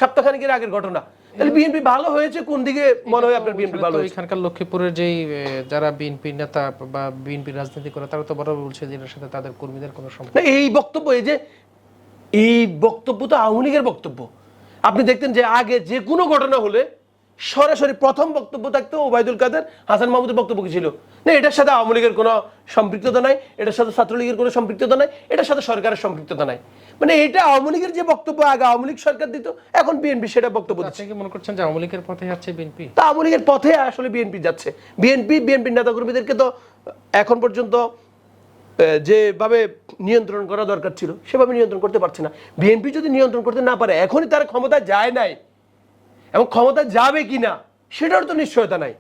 সপ্তাহখানেকের আগের ঘটনা। তাহলে বিএনপি ভালো হয়েছে কোন দিকে মনে হয় আপনার? বিএনপি ভালো হয়েছে। এখানকার লক্ষ্মীপুরের যেই যারা বিএনপি নেতা বা বিএনপি রাজনীতি করে তারা তো বরাবর বলছে যে এর সাথে তাদের কর্মীদের কোনো সম্পর্ক না। এই বক্তব্য তো আওয়ামী লীগের বক্তব্য। আপনি দেখতেন যে আগে যে কোনো ঘটনা হলে সরাসরি প্রথম বক্তব্য থাকতো ওবায়দুল কাদের হাসান মাহমুদের বক্তব্য কি ছিল না এটার সাথে আওয়ামী লীগের কোনো সম্পৃক্ততা নাই, এটার সাথে ছাত্রলীগের কোনো সম্পৃক্ততা নাই, এটার সাথে সরকারের সম্পৃক্ততা নাই। মানে এটা আওয়ামী লীগের যে বক্তব্য আগে আওয়ামী লীগ সরকার দিত, এখন বিএনপি সেটা বক্তব্য দিচ্ছে। আপনি কি মনে করছেন যে আওয়ামী লীগের পথে যাচ্ছে বিএনপি? তা আওয়ামী লীগের পথে আসলে বিএনপি যাচ্ছে। বিএনপির নেতাকর্মীদেরকে তো এখন পর্যন্ত যেভাবে নিয়ন্ত্রণ করা দরকার ছিল সেভাবে নিয়ন্ত্রণ করতে পারছে না। বিএনপি যদি নিয়ন্ত্রণ করতে না পারে, এখনই তারা ক্ষমতায় যায় নাই এবং ক্ষমতায় যাবে কিনা সেটার তো নিশ্চয়তা নাই।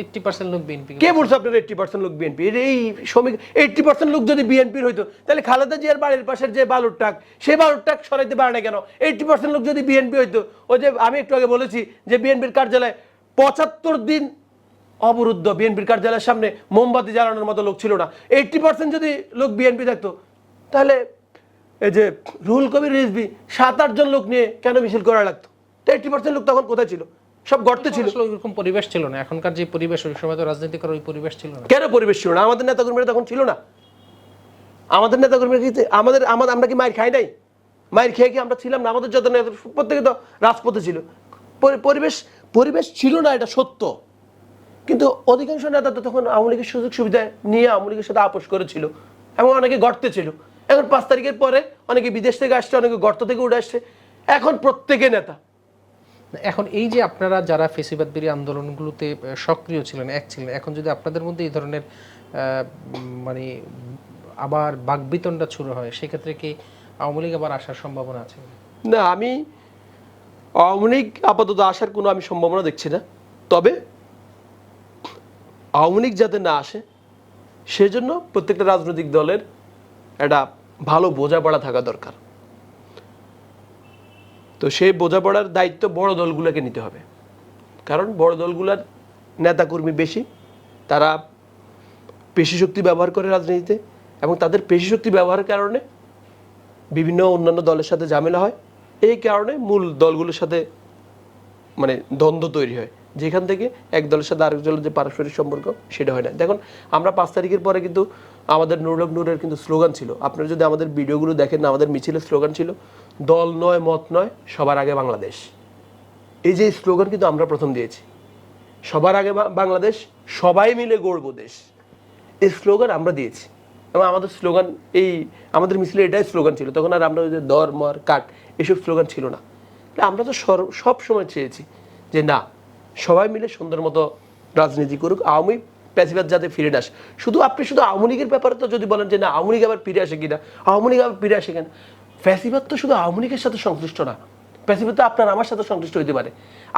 80% লোক বিএনপি। কে বলছে আপনার 80% লোক বিএনপি? এই শ্রমিক 80% লোক যদি বিএনপির হইতো তাহলে খালেদা জিয়ার বাড়ির পাশের যে বালুর ট্রাক, সেই বালুর ট্রাক সরাইতে পারে না কেন? 80% লোক যদি বিএনপি হইতো, ওই যে আমি একটু আগে বলেছি যে বিএনপির কার্যালয়ে 75 দিন অবরুদ্ধ, বিএনপির কার্যালয়ের সামনে মোমবাতি জ্বালানোর মতো লোক ছিল না। 80% যদি লোক বিএনপি থাকতো তাহলে এই যে রুহুল কবির রিজভী 7-8 জন লোক নিয়ে কেন মিছিল করা লাগতো? তো 80% লোক তখন কোথায় ছিল? সব গর্তে ছিল। এরকম পরিবেশ ছিল না। এখনকার যে পরিবেশ, ওই সময় তো রাজনীতি করার ওই পরিবেশ ছিল না। কেন পরিবেশ ছিল না? আমাদের নেতাকর্মীরা তখন ছিল না? আমাদের নেতাকর্মীরা কি আমরা কি মাইর খাই নাই? মাইর খেয়ে কি আমরা ছিলাম না? আমাদের যত নেতা প্রত্যেকে তো রাজপথে ছিল। পরিবেশ ছিল না, এটা সত্য। কিন্তু অধিকাংশ নেতা তো তখন আওয়ামী লীগের সুযোগ সুবিধা নিয়ে আওয়ামী লীগের সাথে আপোষ করেছিল এবং অনেকে গর্তে ছিল। এখন 5 তারিখের পরে অনেকে বিদেশ থেকে আসছে, অনেকে গর্ত থেকে উঠে আসছে, এখন প্রত্যেকে নেতা। এখন এই যে আপনারা যারা ফেসিবাদ বিরোধী আন্দোলনগুলোতে সক্রিয় ছিলেন, এক ছিলেন, এখন যদি আপনাদের মধ্যে এই ধরনের মানে আবার বাকবিতণ্ডা শুরু হয়, সেক্ষেত্রে কি আওয়ামী লীগ আবার আসার সম্ভাবনা আছে? না, আমি আওয়ামী লীগ আপাতত আসার কোনো আমি সম্ভাবনা দেখছি না। তবে আওয়ামী লীগ যাতে না আসে সেজন্য প্রত্যেকটা রাজনৈতিক দলের একটা ভালো বোঝাপড়া থাকা দরকার। তো সেই বোঝাপড়ার দায়িত্ব বড় দলগুলোকে নিতে হবে, কারণ বড় দলগুলোর নেতাকর্মী বেশি, তারা পেশি শক্তি ব্যবহার করে রাজনীতিতে, এবং তাদের পেশি শক্তি ব্যবহারের কারণে বিভিন্ন অন্যান্য দলের সাথে ঝামেলা হয়। এই কারণে মূল দলগুলোর সাথে মানে দ্বন্দ্ব তৈরি হয়, যেখান থেকে এক দলের সাথে আরেক দলের যে পারস্পরিক সম্পর্ক সেটা হয় না। দেখুন, আমরা 5 তারিখের পরে কিন্তু আমাদের নূরের কিন্তু স্লোগান ছিল, আপনারা যদি আমাদের ভিডিওগুলো দেখেন, আমাদের মিছিলের স্লোগান ছিল দল নয় মত নয় সবার আগে বাংলাদেশ। এই যে স্লোগান কিন্তু আমরা প্রথম দিয়েছি, সবার আগে বাংলাদেশ, সবাই মিলে গড়ব দেশ, এই স্লোগান আমরা দিয়েছি। এবং আমাদের স্লোগান আমাদের মিছিলে এটাই স্লোগান ছিল। তখন আর আমরা ওই যে দর মর কাট এসব স্লোগান ছিল না। আমরা তো সব সময় চেয়েছি যে না, সবাই মিলে সুন্দর মতো রাজনীতি করুক, আওয়ামী প্যাসিবাদ যাতে ফিরে আসে। আপনি শুধু আওয়ামী লীগের ব্যাপারে তো যদি বলেন যে না আওয়ামী লীগ আবার ফিরে আসে কিনা, আওয়ামী লীগ আবার ফিরে আসে কেন, প্যাসিবাদ তো শুধু আওয়ামী লীগের সাথে সংশ্লিষ্ট না, প্যাসিবাদ তো আপনার আমার সাথে সংশ্লিষ্ট হইতে পারে।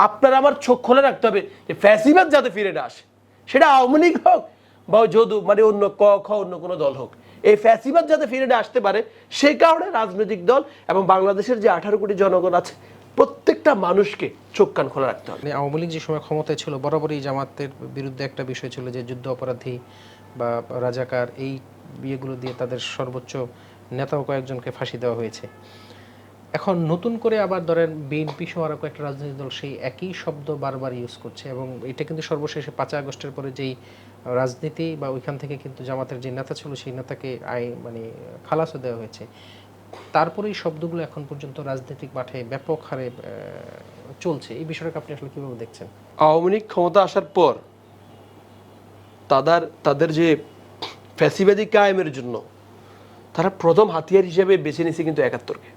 আপনার আমার চোখ খোলা রাখতে হবে যে প্যাসিবাদ যাতে ফিরে না আসে, সেটা আওয়ামী লীগ হোক বা যদু মানে অন্য অন্য কোনো দল হোক, এই ফ্যাসিবাদ যাতে ফিরে আসতে পারে সেই কারণে রাজনৈতিক দল এবং বাংলাদেশের যে 18 কোটি জনগণ আছে প্রত্যেকটা মানুষকে চোখ কান খোলা রাখতে হবে। আওয়ামী লীগ যে সময় ক্ষমতায় ছিল, বরাবরই জামাতের বিরুদ্ধে একটা বিষয় ছিল যে যুদ্ধ অপরাধী বা রাজাকার, এই বিয়েগুলো দিয়ে তাদের সর্বোচ্চ নেতাও কয়েকজনকে ফাঁসি দেওয়া হয়েছে। এখন নতুন করে আবার ধরেন বিএনপি সহ আরও কয়েকটা রাজনৈতিক দল সেই একই শব্দ বারবার ইউজ করছে, এবং এটা কিন্তু সর্বশেষে 5 আগস্টের পরে যেই রাজনীতি বা ওইখান থেকে কিন্তু জামাতের যে নেতা ছিল সেই নেতাকে খালাসও দেওয়া হয়েছে। তারপরে এই শব্দগুলো এখন পর্যন্ত রাজনৈতিক মাঠে ব্যাপক হারে চলছে। এই বিষয়টাকে আপনি আসলে কিভাবে দেখছেন? আওয়ামী লীগ ক্ষমতা আসার পর তাদের যে ফ্যাসিবাদী কায়েমের জন্য তারা প্রথম হাতিয়ার হিসেবে বেছে নিয়েছে কিন্তু 71-কে,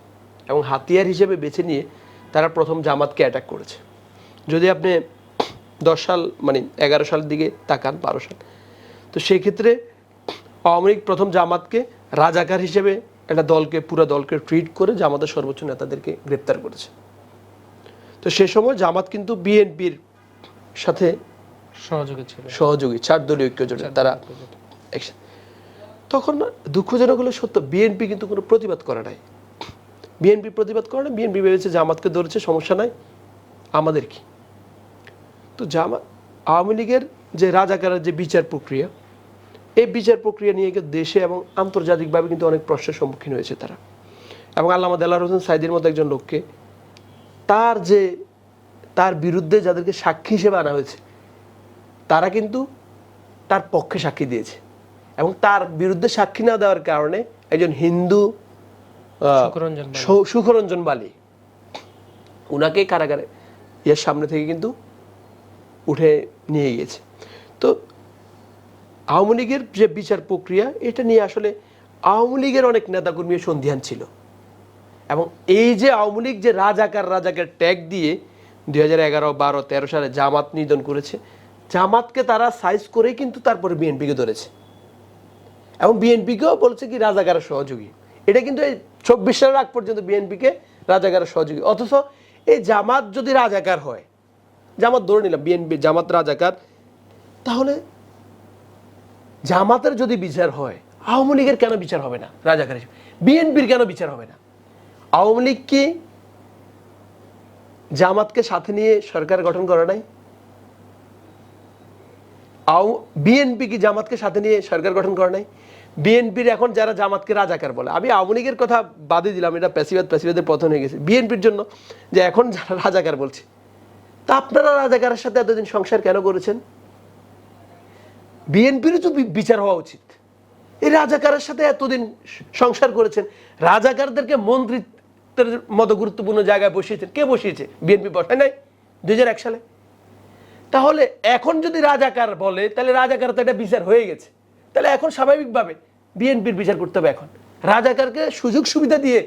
এবং হাতিয়ার হিসেবে বেছে নিয়ে তারা প্রথম জামাতকে অ্যাটাক করেছে। যদি আপনি 10 সাল মানে 11 সালের দিকে তাকান, 12 সাল, তো সেই ক্ষেত্রে আওয়ামী লীগ প্রথম জামাতকে রাজাকার হিসেবে একটা পুরো দলকে ট্রিট করে জামাতের সর্বোচ্চ নেতাদেরকে গ্রেপ্তার করেছে। তো সে সময় জামাত কিন্তু বিএনপির সাথে সহযোগী 4 দলীয় ঐক্য জোটে তারা তখন দুঃখজনক হলো সত্য, বিএনপি কিন্তু কোনো প্রতিবাদ করে নাই। বিএনপি ভেবেছে জামাতকে ধরেছে, সমস্যা নাই, আমাদের কি। তো আওয়ামী লীগের যে রাজাকারের যে বিচার প্রক্রিয়া, এই বিচার প্রক্রিয়া নিয়ে দেশে এবং আন্তর্জাতিকভাবে কিন্তু অনেক প্রশ্নের সম্মুখীন হয়েছে তারা। এবং আল্লামা দেলাওয়ার হোসেন সাঈদীর মতো একজন লোককে তার বিরুদ্ধে যাদেরকে সাক্ষী হিসেবে আনা হয়েছে তারা কিন্তু তার পক্ষে সাক্ষী দিয়েছে, এবং তার বিরুদ্ধে সাক্ষী না দেওয়ার কারণে একজন হিন্দু সুখরঞ্জন বালি উনাকে কারাগারে এর সামনে থেকে কিন্তু উঠে নিয়ে গেছে। তো আওয়ামী লীগের যে বিচার প্রক্রিয়া, এটা নিয়ে আসলে আওয়ামী লীগের অনেক নেতাকর্মী সন্দিহান ছিল। এবং এই যে আওয়ামী লীগ যে রাজাকার ট্যাগ দিয়ে 2011, 12, 13 সালে জামাত নিধন করেছে, জামাতকে তারা সাইজ করেই কিন্তু তারপরে বিএনপিকে ধরেছে এবং বিএনপিকেও বলছে কি রাজাকারের সহযোগী। এটা কিন্তু এই 24 সালের আগ পর্যন্ত বিএনপিকে রাজাকারের সহযোগী। অথচ এই জামাত যদি রাজাকার হয়, জামাত ধরে নিলাম বিএনপি জামাত রাজাকার, তাহলে জামাতের যদি বিচার হয়, আওয়ামী লীগের কেন বিচার হবে না রাজাকার হিসেবে? বিএনপির কেন বিচার হবে না? আওয়ামী লীগ কি জামাতকে সাথে নিয়ে সরকার গঠন করে নাই? বিএনপি কি জামাতকে সাথে নিয়ে সরকার গঠন করে নাই? বিএনপির এখন যারা জামাতকে রাজাকার বলে, আমি আওয়ামী লীগের কথা বাদে দিলাম, এটা প্যাসিবাদের পতন হয়ে গেছে। বিএনপির জন্য যে এখন যারা রাজাকার বলছে, তা আপনারা রাজাকারের সাথে এতদিন সংসার কেন করেছেন? বিএনপিরও তো বিচার হওয়া উচিত। এই রাজাকারের সাথে এতদিন সংসার করেছেন, রাজাকারদেরকে মন্ত্রিত্বের মতো গুরুত্বপূর্ণ জায়গায় বসিয়েছেন। কে বসিয়েছে? বিএনপি বসায় নাই 2001 সালে। তাহলে এখন যদি রাজাকার বলে, তাহলে রাজাকার তো এটা বিচার হয়ে গেছে। তাহলে এখন স্বাভাবিকভাবে বিএনপির বিচার করতে হবে। এখন রাজাকারকে সুযোগ সুবিধা দিয়ে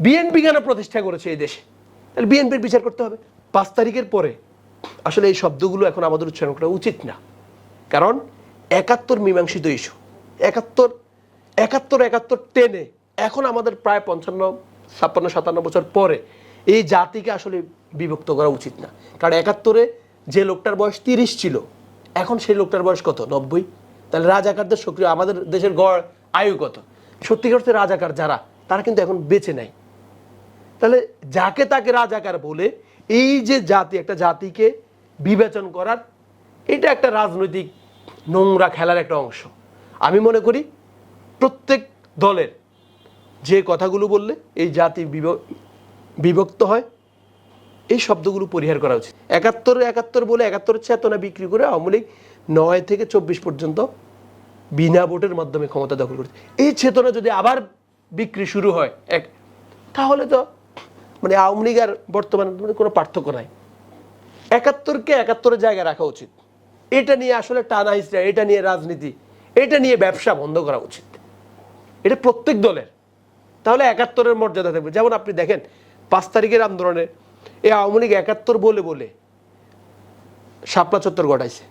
বিএনপি কেন প্রতিষ্ঠা করেছে এই দেশে? তাহলে বিএনপির বিচার করতে হবে। 5 তারিখের পরে আসলে এই শব্দগুলো এখন আমাদের উচ্চারণ করা উচিত না। কারণ 71 মীমাংসিত ইস্যু, 71 টেনে এখন আমাদের প্রায় 55, 56, 57 বছর পরে এই জাতিকে আসলে বিভক্ত করা উচিত না। কারণ 71-এ যে লোকটার বয়স 30 ছিল, এখন সেই লোকটার বয়স কত? 90। তাহলে রাজাকারদের সক্রিয়, আমাদের দেশের গড় আয়ু কত? সত্যিকার অর্থে রাজাকার যারা, তারা কিন্তু এখন বেঁচে নাই। তাহলে যাকে তাকে রাজাকার বলে এই যে জাতি, একটা জাতিকে বিবেচন করার, এটা একটা রাজনৈতিক নোংরা খেলার একটা অংশ। আমি মনে করি প্রত্যেক দলের যে কথাগুলো বললে এই জাতি বিভক্ত হয়, এই শব্দগুলো পরিহার করা উচিত। 71 বলে 71 চেতনা বিক্রি করে আওয়ামী লীগ 9 থেকে 24 পর্যন্ত বিনা ভোটের মাধ্যমে ক্ষমতা দখল করেছে। এই চেতনা যদি আবার বিক্রি শুরু হয় তাহলে তো মানে আওয়ামী লীগ আর বর্তমান কোনো পার্থক্য নাই। 71-কে 71-এর জায়গায় রাখা উচিত। এটা নিয়ে আসলে টানা হিসরা, এটা নিয়ে রাজনীতি, এটা নিয়ে ব্যবসা বন্ধ করা উচিত। এটা প্রত্যেক দলের। তাহলে 71-এর মর্যাদা থাকবে। যেমন আপনি দেখেন 5 তারিখের আন্দোলনে এই আওয়ামী লীগ 71 বলে শাপলা চত্বর ঘটাইছে।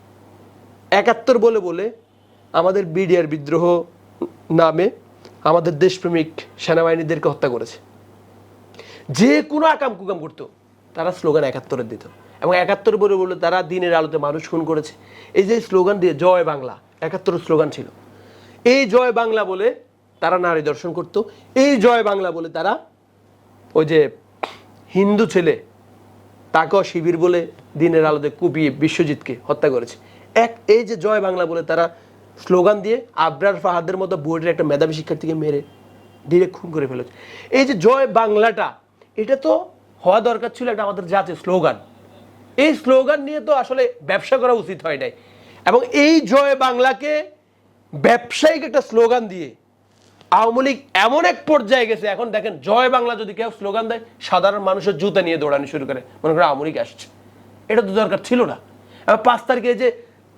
71 বলে আমাদের বিডিআর বিদ্রোহ নামে আমাদের দেশপ্রেমিক সেনাবাহিনীদেরকে হত্যা করেছে। যে কোনো আকাম কুকাম করতো, তারা স্লোগান 71-এর দিত এবং 71 বলে তারা দিনের আলোতে মানুষ খুন করেছে। এই যে স্লোগান দিয়ে জয় বাংলা, 71-এর স্লোগান ছিল। এই জয় বাংলা বলে তারা নারী দর্শন করত। এই জয় বাংলা বলে তারা ওই যে হিন্দু ছেলে তাকেও শিবির বলে দিনের আলোতে কুপিয়ে বিশ্বজিৎকে হত্যা করেছে। এই যে জয় বাংলা বলে তারা স্লোগান দিয়ে আবরার ফাহাদের মতো বোর্ডের একটা মেধাবী শিক্ষার্থীকে মেরে ডিরেক্ট খুন করে ফেলেছে। এই যে জয় বাংলাটা, এটা তো হওয়া দরকার ছিল এটা আমাদের জাতীয় স্লোগান। এই স্লোগান নিয়ে তো আসলে ব্যবসা করা উচিত হয় নাই। এবং এই জয় বাংলাকে ব্যবসায়িক একটা স্লোগান দিয়ে আওয়ামী লীগ এমন এক পর্যায়ে গেছে, এখন দেখেন জয় বাংলা যদি কেউ স্লোগান দেয়, সাধারণ মানুষের জুতা নিয়ে দৌড়ানো শুরু করে, মনে করে আওয়ামী লীগ আসছে। এটা তো দরকার ছিল না। এবং 5 তারিখে যে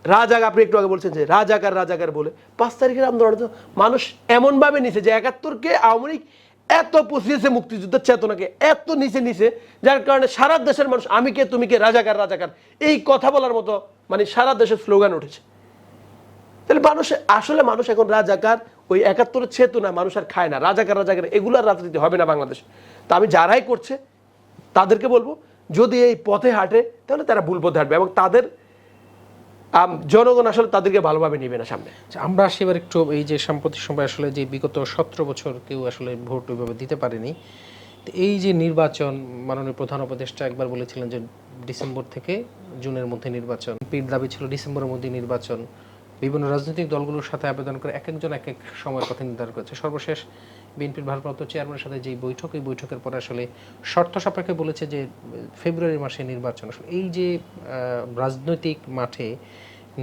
রাজাকার, আপনি একটু আগে বলছেন যে রাজাকার বলে 5 তারিখের আন্দোলনে তো মানুষ এমনভাবে নিছে যে 71-কে আওয়ামী লীগ এত পচিয়েছে, মুক্তিযুদ্ধের চেতনাকে এত নিচে, যার কারণে সারা দেশের মানুষ আমি কে তুমি কে, রাজাকার এই কথা বলার মতো মানে সারা দেশের স্লোগান উঠেছে। তাহলে মানুষ এখন রাজাকার, ওই 71-এর চেতনা মানুষ আর খায় না। রাজাকার এগুলো আর রাজনীতি হবে না বাংলাদেশে। তো আমি যারাই করছে তাদেরকে বলবো, যদি এই পথে হাঁটে তাহলে তারা ভুল পথে হাঁটবে এবং তাদের জনগণ আসলে তাদেরকে ভালোভাবে নিবে না সামনে। আমরা সেবার একটু এই যে সাম্প্রতিক সময় আসলে যে বিগত 17 বছর কেউ আসলে ভোট ওইভাবে দিতে পারেনি, তো এই যে নির্বাচন, মাননীয় প্রধান উপদেষ্টা একবার বলেছিলেন যে ডিসেম্বর থেকে জুনের মধ্যে নির্বাচন, পির দাবি ছিল ডিসেম্বরের মধ্যে নির্বাচন। বিভিন্ন রাজনৈতিক দলগুলোর সাথে আবেদন করে এক একজন এক এক সময়ের কথা নির্ধারণ করেছে। সর্বশেষ বিএনপির ভারপ্রাপ্ত চেয়ারম্যানের সাথে যেই বৈঠক, এই বৈঠকের পরে আসলে শর্ত সাপেক্ষে বলেছে যে ফেব্রুয়ারি মাসে নির্বাচন। আসলে এই যে রাজনৈতিক মাঠে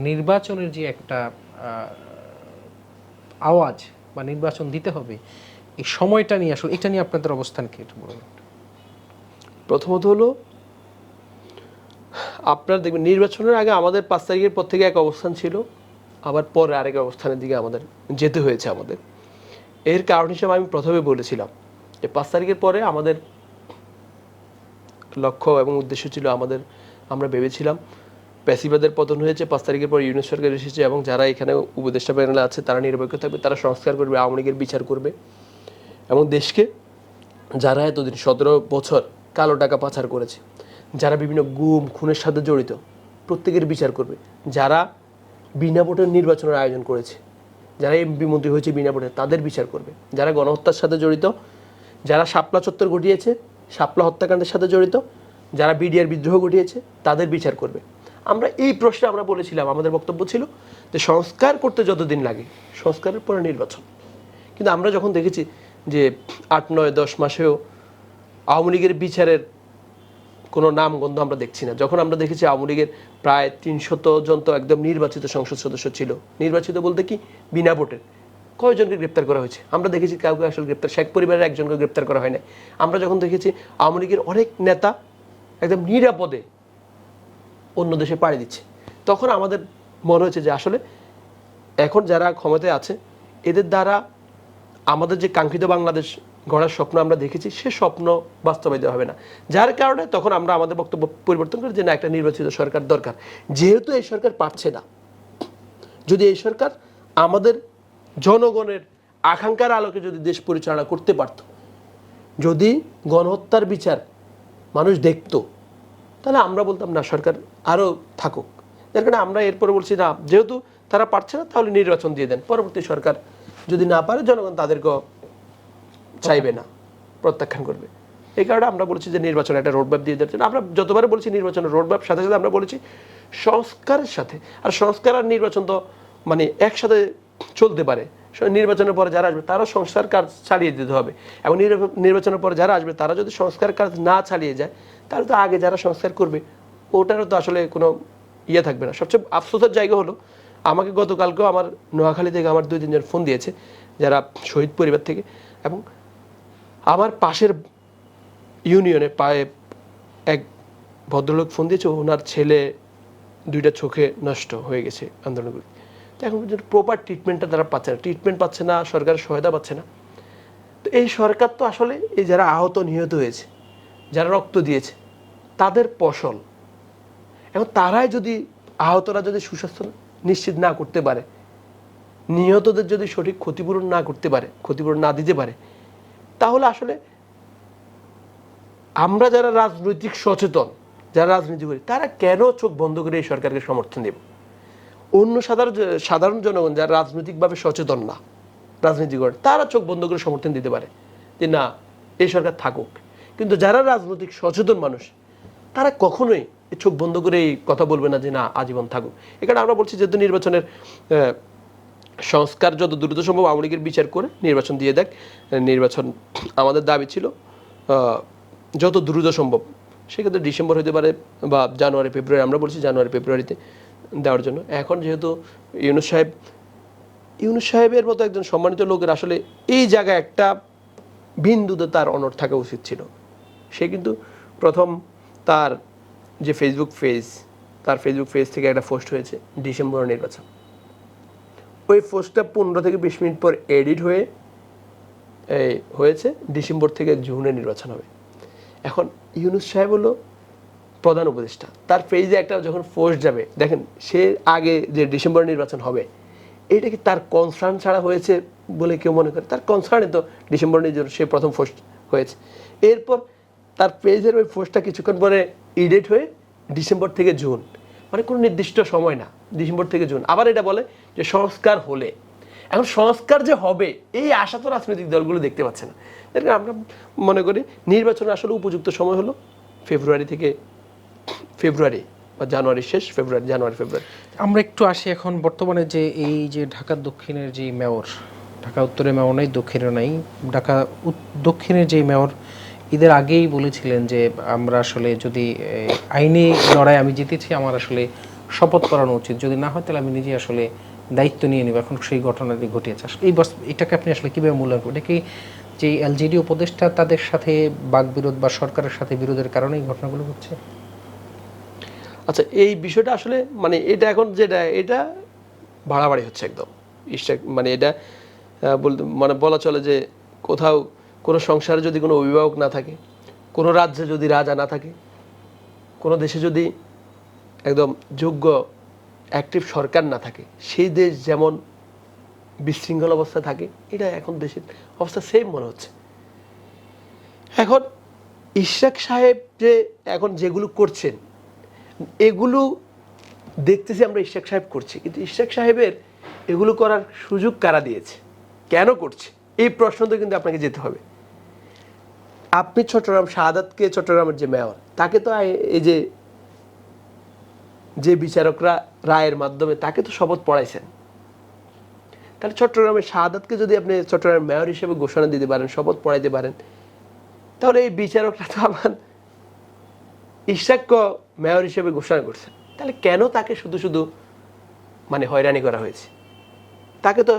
নির্বাচনের যে একটা আওয়াজ বা নির্বাচন দিতে হবে, এই সময়টা নিয়ে আসলে এটা নিয়ে আপনাদের অবস্থান কি একটু বলুন। প্রথমত হলো আপনার দেখবেন নির্বাচনের আগে আমাদের 5 তারিখের পর থেকে এক অবস্থান ছিল, আবার পরে আরেক অবস্থানের দিকে আমাদের যেতে হয়েছে আমাদের। এর কারণ হিসেবে আমি প্রথমে বলেছিলাম যে 5 তারিখের পরে আমাদের লক্ষ্য এবং উদ্দেশ্য ছিল আমরা ভেবেছিলাম প্যাসিবাদের পতন হয়েছে, 5 তারিখের পর ইউনিট সরকার এসেছে এবং যারা এখানে উপদেষ্টা প্যানেলে আছে তারা নিরপেক্ষ থাকবে, তারা সংস্কার করবে, আওয়ামী লীগের বিচার করবে এবং দেশকে যারা এতদিন 17 বছর কালো টাকা পাচার করেছে, যারা বিভিন্ন গুম খুনের সাথে জড়িত, প্রত্যেকের বিচার করবে, যারা বিনা ভোটের নির্বাচনের আয়োজন করেছে, যারা এমপি মন্ত্রী হয়েছে বিনা ভোটে তাদের বিচার করবে, যারা গণহত্যার সাথে জড়িত, যারা শাপলা চত্বর ঘটিয়েছে, শাপলা হত্যাকাণ্ডের সাথে জড়িত, যারা বিডিআর বিদ্রোহ ঘটিয়েছে তাদের বিচার করবে। আমরা এই প্রশ্নে আমরা বলেছিলাম, আমাদের বক্তব্য ছিল যে সংস্কার করতে যতদিন লাগে সংস্কারের পরে নির্বাচন। কিন্তু আমরা যখন দেখেছি যে 8, 9, 10 মাসেও আওয়ামী লীগের বিচারের কোনো নাম গন্ধ আমরা দেখছি না, যখন আমরা দেখেছি আওয়ামী লীগের প্রায় 300 জন তো একদম নির্বাচিত সংসদ সদস্য ছিল, নির্বাচিত বলতে কি বিনা ভোটের, কয়জনকে গ্রেপ্তার করা হয়েছে আমরা দেখেছি? কাউকে আসলে গ্রেপ্তার, শেখ পরিবারের একজনকে গ্রেপ্তার করা হয় না। আমরা যখন দেখেছি আওয়ামী লীগের অনেক নেতা একদম নিরাপদে অন্য দেশে পাড়ি দিচ্ছে, তখন আমাদের মনে হয়েছে যে আসলে এখন যারা ক্ষমতায় আছে এদের দ্বারা আমাদের যে কাঙ্ক্ষিত বাংলাদেশ গড়ার স্বপ্ন আমরা দেখেছি সে স্বপ্ন বাস্তবায়িত হবে না। যার কারণে তখন আমরা আমাদের বক্তব্য পরিবর্তন করি যে না, একটা নির্বাচিত সরকার দরকার। যেহেতু এই সরকার পারছে না, যদি এই সরকার আমাদের জনগণের আকাঙ্ক্ষার আলোকে যদি দেশ পরিচালনা করতে পারত, যদি গণহত্যার বিচার মানুষ দেখতো, তাহলে আমরা বলতাম না সরকার আরও থাকুক। যার কারণে আমরা এরপরে বলছি না, যেহেতু তারা পারছে না তাহলে নির্বাচন দিয়ে দেন, পরবর্তী সরকার যদি না পারে জনগণ তাদেরকে চাইবে না, প্রত্যাখ্যান করবে। এই কারণে আমরা বলেছি যে নির্বাচন একটা রোডম্যাপ দিয়ে দেওয়ার জন্য। আমরা যতবারে বলেছি নির্বাচনের রোডম্যাপ, সাথে সাথে আমরা বলেছি সংস্কারের সাথে, আর সংস্কার আর নির্বাচন তো মানে একসাথে চলতে পারে। নির্বাচনের পরে যারা আসবে তারা সংস্কার কাজ চালিয়ে দিতে হবে, এবং নির্বাচনের পরে যারা আসবে তারা যদি সংস্কার কাজ না চালিয়ে যায় তাহলে তো আগে যারা সংস্কার করবে ওটারও তো আসলে কোনো ইয়ে থাকবে না। সবচেয়ে আফসোসের জায়গা হলো, আমাকে গতকালকেও আমার নোয়াখালী থেকে আমার 2-3 জন ফোন দিয়েছে যারা শহীদ পরিবার থেকে, এবং আমার পাশের ইউনিয়নে এক ভদ্রলোক ফোন দিয়েছে, ওনার ছেলে 2টা চোখে নষ্ট হয়ে গেছে আন্দোলন করে। তো এখন পর্যন্ত প্রপার ট্রিটমেন্টটা তারা পাচ্ছে না, ট্রিটমেন্ট পাচ্ছে না, সরকারের সহায়তা পাচ্ছে না। তো এই সরকার তো আসলে এই যারা আহত নিহত হয়েছে, যারা রক্ত দিয়েছে তাদের ফসল, এখন তারাই যদি আহতরা যদি সুস্বাস্থ্য নিশ্চিত না করতে পারে, নিহতদের যদি সঠিক ক্ষতিপূরণ না করতে পারে, ক্ষতিপূরণ না দিতে পারে, তাহলে আসলে আমরা যারা রাজনৈতিক সচেতন, যারা রাজনীতি করি, তারা কেন চোখ বন্ধ করে এই সরকারকে সমর্থন দেব? অন্য সাধারণ জনগণ যারা রাজনৈতিকভাবে সচেতন না, রাজনীতি করে, তারা চোখ বন্ধ করে সমর্থন দিতে পারে যে না, এই সরকার থাকুক। কিন্তু যারা রাজনৈতিক সচেতন মানুষ তারা কখনোই চোখ বন্ধ করে এই কথা বলবে না যে না, আজীবন থাকুক। এখানে আমরা বলছি যেহেতু নির্বাচনের সংস্কার যত দ্রুত সম্ভব আওয়ামী লীগের বিচার করে নির্বাচন দিয়ে দেখ। নির্বাচন আমাদের দাবি ছিল যত দ্রুত সম্ভব, সেক্ষেত্রে ডিসেম্বর হতে পারে বা জানুয়ারি ফেব্রুয়ারি, আমরা বলছি জানুয়ারি ফেব্রুয়ারিতে দেওয়ার জন্য। এখন যেহেতু ইউনূস সাহেবের মতো একজন সম্মানিত লোকের আসলে এই জায়গায় একটা বিন্দুতে তার অনড় থাকা উচিত ছিল। সে কিন্তু প্রথম তার যে ফেসবুক পেজ থেকে একটা পোস্ট হয়েছে ডিসেম্বর নির্বাচন, ওই পোস্টটা 15 থেকে 20 মিনিট পর এডিট হয়েছে ডিসেম্বর থেকে জুনে নির্বাচন হবে। এখন ইউনূস সাহেব হলো প্রধান উপদেষ্টা, তার পেজে একটা যখন পোস্ট যাবে, দেখেন সে আগে যে ডিসেম্বর নির্বাচন হবে এটা কি তার কনসার্ন ছাড়া হয়েছে বলে কেউ মনে করে? তার কনসার্নে তো ডিসেম্বর নির্বাচন সে প্রথম পোস্ট হয়েছে। এরপর তার পেজের ওই পোস্টটা কিছুক্ষণ পরে এডিট হয়ে ডিসেম্বর থেকে জুন, মানে কোনো নির্দিষ্ট সময় না, ডিসেম্বর থেকে জুন। আবার এটা বলে যে সংস্কার হলে, এখন সংস্কার যে হবে এই আশা তো রাজনৈতিক দলগুলো দেখতে পাচ্ছে না। আমরা মনে করি নির্বাচনের আসলে উপযুক্ত সময় হলো ফেব্রুয়ারি বা জানুয়ারি শেষ, জানুয়ারি ফেব্রুয়ারি। আমরা একটু আসি এখন বর্তমানে যে এই যে ঢাকা দক্ষিণের যে মেয়র, ঢাকা উত্তরে মেয়র নাই, দক্ষিণে নাই, ঢাকা দক্ষিণের যে মেয়র ঈদের আগেই বলেছিলেন যে আমরা আসলে যদি আইনি লড়াই আমি জিতেছি, আমার আসলে শপথ করানো উচিত, যদি না হয় তাহলে আমি নিজে আসলে দায়িত্ব নিয়ে নেব। এখন সেই ঘটনাটি ঘটিয়েছে, এটাকে আপনি আসলে কীভাবে মূল্যায়ন করবেন? এটা কি যে এলজিডি উপদেষ্টা তাদের সাথে বাকবিরোধ বা সরকারের সাথে বিরোধের কারণে এই ঘটনাগুলো ঘটছে? আচ্ছা, এই বিষয়টা আসলে মানে এটা এখন যেটা এটা বাড়াবাড়ি হচ্ছে একদম মানে এটা বলতে মানে বলা চলে যে কোথাও কোনো সংসারে যদি কোনো অভিভাবক না থাকে, কোনো রাজ্যে যদি রাজা না থাকে, কোনো দেশে যদি একদম যোগ্য অ্যাক্টিভ সরকার না থাকে, সেই দেশ যেমন বিশৃঙ্খল অবস্থা থাকে, এটা এখন দেশের অবস্থা সেম মনে হচ্ছে। এখন ইশরাক সাহেব যে এখন যেগুলো করছেন এগুলো দেখতেছি আমরা ইশরাক সাহেব করছি, কিন্তু ইশরাক সাহেবের এগুলো করার সুযোগ কারা দিয়েছে, কেন করছে, এই প্রশ্নটা কিন্তু আপনাকে যেতে হবে। আপনি চট্টগ্রাম শাহাদাতকে, চট্টগ্রামের যে মেয়র, তাকে তো এই যে বিচারকরা রায়ের মাধ্যমে তাকে তো শপথ পড়াইছেন। তাহলে চট্টগ্রামের শাহাদাতকে যদি আপনি চট্টগ্রামের মেয়র হিসেবে ঘোষণা দিতে পারেন, শপথ পড়াইতে পারেন, তাহলে এই বিচারকরা তো আবার ইশরাককে মেয়র হিসেবে ঘোষণা করছেন। তাহলে কেন তাকে শুধু শুধু মানে হয়রানি করা হয়েছে? তাকে তো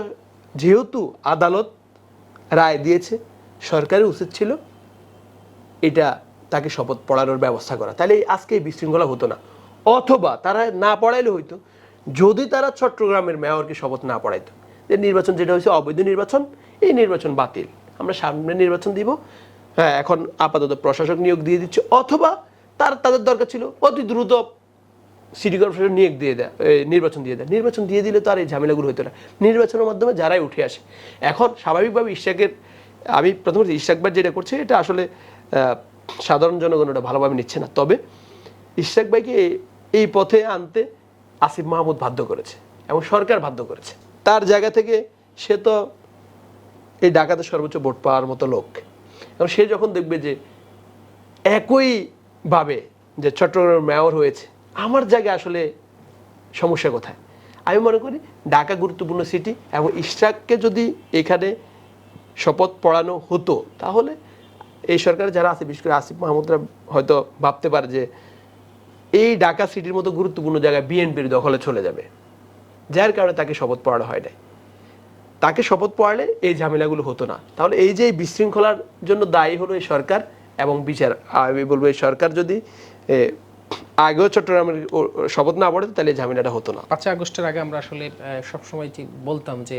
যেহেতু আদালত রায় দিয়েছে, সরকারের উচিত ছিল এটা তাকে শপথ পড়ানোর ব্যবস্থা করা, তাহলে আজকে এই বিশৃঙ্খলা হতো না। অথবা তারা না পড়াইলে হইতো যদি তারা চট্টগ্রামের মেয়রকে শপথ না পড়াইতো, যে নির্বাচন যেটা হয়েছে অবৈধ নির্বাচন, এই নির্বাচন বাতিল, আমরা সামনে নির্বাচন দিব, হ্যাঁ এখন আপাতত প্রশাসক নিয়োগ দিয়ে দিচ্ছে, অথবা তাদের দরকার ছিল অতি দ্রুত সিটি কর্পোরেশন নিয়োগ দিয়ে দেয়, নির্বাচন দিয়ে দেয়। নির্বাচন দিয়ে দিলে তো আর এই ঝামেলাগুলো হতো না, নির্বাচনের মাধ্যমে যারাই উঠে আসে। এখন স্বাভাবিকভাবে ইশরাকের, আমি প্রথমত ইশরাক ভাই যেটা করছে এটা আসলে সাধারণ জনগণ ওটা ভালোভাবে নিচ্ছে না, তবে ইশরাক ভাইকে এই পথে আনতে আসিফ মাহমুদ বাধ্য করেছে এবং সরকার বাধ্য করেছে। তার জায়গা থেকে সে তো এই ঢাকাতে সর্বোচ্চ ভোট পাওয়ার মতো লোক, এবং সে যখন দেখবে যে একইভাবে যে চট্টগ্রামের মেয়র হয়েছে, আমার জায়গায় আসলে সমস্যা কোথায়? আমি মনে করি ঢাকা গুরুত্বপূর্ণ সিটি, এবং ইশরাককে যদি এখানে শপথ পড়ানো হতো তাহলে এই সরকারে যারা আছে, বিশেষ করে আসিফ মাহমুদরা হয়তো ভাবতে পারে যে এই ঢাকা সিটির মতো গুরুত্বপূর্ণ জায়গায় বিএনপির দখলে চলে যাবে, যার কারণে তাকে শপথ পড়ানো হয় নাই। তাকে শপথ পড়ালে এই ঝামেলাগুলো হতো না। তাহলে এই যে বিশৃঙ্খলার জন্য দায়ী হলো এই সরকার এবং বিচার। আমি বলবো এই সরকার যদি আগেও চট্টগ্রামের শপথ না পড়ে তাহলে ঝামেলাটা হতো না। 5 আগস্টের আগে আমরা আসলে সবসময় বলতাম যে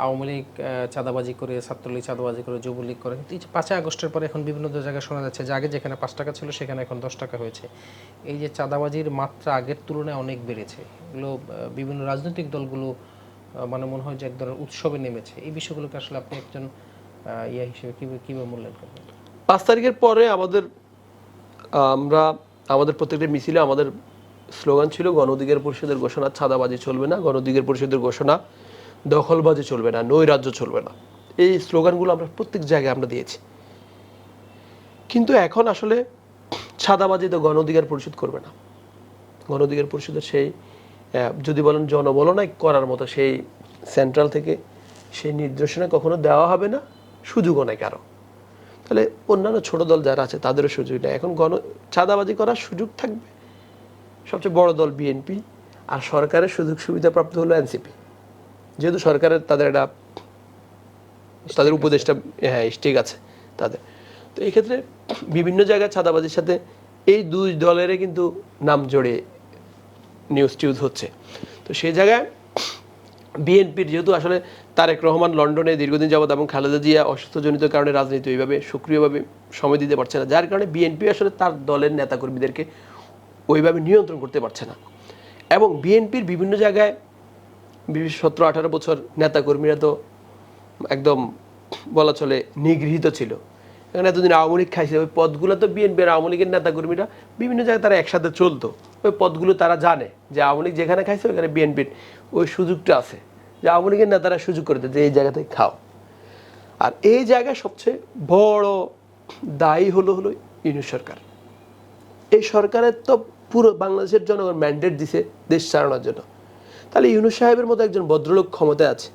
আওয়ামী লীগ চাঁদাবাজি করে, ছাত্রলীগ চাঁদাবাজি করে, যুবলীগ করে, কিন্তু এই 5 আগস্টের পরে এখন বিভিন্ন জায়গায় শোনা যাচ্ছে যে আগে যেখানে 5 টাকা ছিল সেখানে এখন 10 টাকা হয়েছে। এই যে চাঁদাবাজির মাত্রা আগের তুলনায় অনেক বেড়েছে, এগুলো বিভিন্ন রাজনৈতিক দলগুলো মানে মনে হয় যে এক ধরনের উৎসবে নেমেছে। এই বিষয়গুলোকে আসলে আপনি একজন হিসেবে কীভাবে মূল্যায়ন করবেন? 5 তারিখের পরে আমাদের প্রত্যেকটা মিছিলে আমাদের স্লোগান ছিল গণ অধিকার পরিষদের ঘোষণা চাঁদাবাজি চলবে না, গণ অধিকার পরিষদের ঘোষণা দখলবাজি চলবে না, নৈরাজ্য চলবে না। এই স্লোগানগুলো আমরা প্রত্যেক জায়গায় আমরা দিয়েছি। কিন্তু এখন আসলে চাঁদাবাজি তো গণ অধিকার পরিষদ করবে না। গণ অধিকার পরিষদের সেই যদি বলেন জনবলনায় করার মতো সেই সেন্ট্রাল থেকে সেই নির্দেশনা কখনো দেওয়া হবে না, সুযোগও নাই কারো। তাহলে অন্যান্য ছোট দল যারা আছে তাদেরও সুযোগ নেই। এখন চাঁদাবাজি করার সুযোগ থাকবে সবচেয়ে বড় দল বিএনপি, আর সরকারের সুযোগ সুবিধা প্রাপ্ত হলো এনসিপি, যেহেতু সরকারের তাদের উপদেষ্টা হ্যাঁ স্টিক আছে তাদের। তো এই ক্ষেত্রে বিভিন্ন জায়গায় চাঁদাবাজির সাথে এই দুই দলেরই কিন্তু নাম জড়িয়ে নিউজ হচ্ছে। তো সেই জায়গায় বিএনপির যেহেতু আসলে তারেক রহমান লন্ডনে দীর্ঘদিন যাবত এবং খালেদা জিয়া অসুস্থজনিত কারণে রাজনীতি ওইভাবে সক্রিয়ভাবে সময় দিতে পারছে না, যার কারণে বিএনপি আসলে তার দলের নেতাকর্মীদেরকে ওইভাবে নিয়ন্ত্রণ করতে পারছে না। এবং বিএনপির বিভিন্ন জায়গায় 17-18 বছর নেতাকর্মীরা তো একদম বলা চলে নিগৃহীত ছিল। এখানে এতদিন আওয়ামী লীগ খাইছে, ওই পদগুলো তো বিএনপির আওয়ামী লীগের নেতাকর্মীরা বিভিন্ন জায়গায় তারা একসাথে চলতো, ওই পদগুলো তারা জানে যে আওয়ামী লীগ যেখানে খাইছে ওইখানে বিএনপির ওই সুযোগটা আছে, যে আওয়ামী লীগের নেতারা সুযোগ করে দেয় যে এই জায়গা থেকে খাও। আর এই জায়গায় সবচেয়ে বড় দায়ী হলো ইউনূস সরকার। এই সরকারের তো পুরো বাংলাদেশের জনগণ ম্যান্ডেট দিছে দেশ চালানোর জন্য। তাহলে ইউনূস সাহেবের মতো একজন ভদ্রলোক ক্ষমতায় আছে,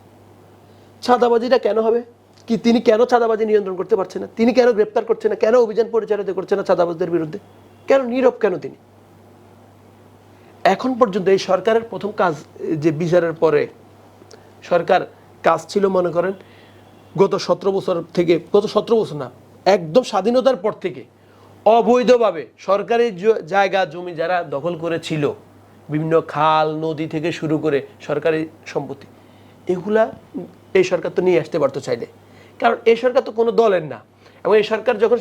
চাঁদাবাজিটা কেন হবে? কি তিনি কেন চাঁদাবাজি নিয়ন্ত্রণ করতে পারছেন না? তিনি কেন গ্রেপ্তার করছেন না? কেন অভিযান পরিচালিত করছেন না চাঁদাবাজদের বিরুদ্ধে? কেন নীরব কেন তিনি? এখন পর্যন্ত এই সরকারের প্রথম কাজ যে বিচারের পরে সরকার কাজ ছিল মনে করেন গত 17 বছর থেকে, গত 17 বছর না, একদম স্বাধীনতার পর থেকে অবৈধভাবে সরকারি জায়গা জমি যারা দখল করেছিল, বিভিন্ন খাল নদী থেকে শুরু করে সরকারি সম্পত্তি, এগুলা এই সরকার তো নিয়ে আসতে পারতো চাইলে, কারণ এই সরকার তো কোনো দলের না, এবং এই সরকার যখন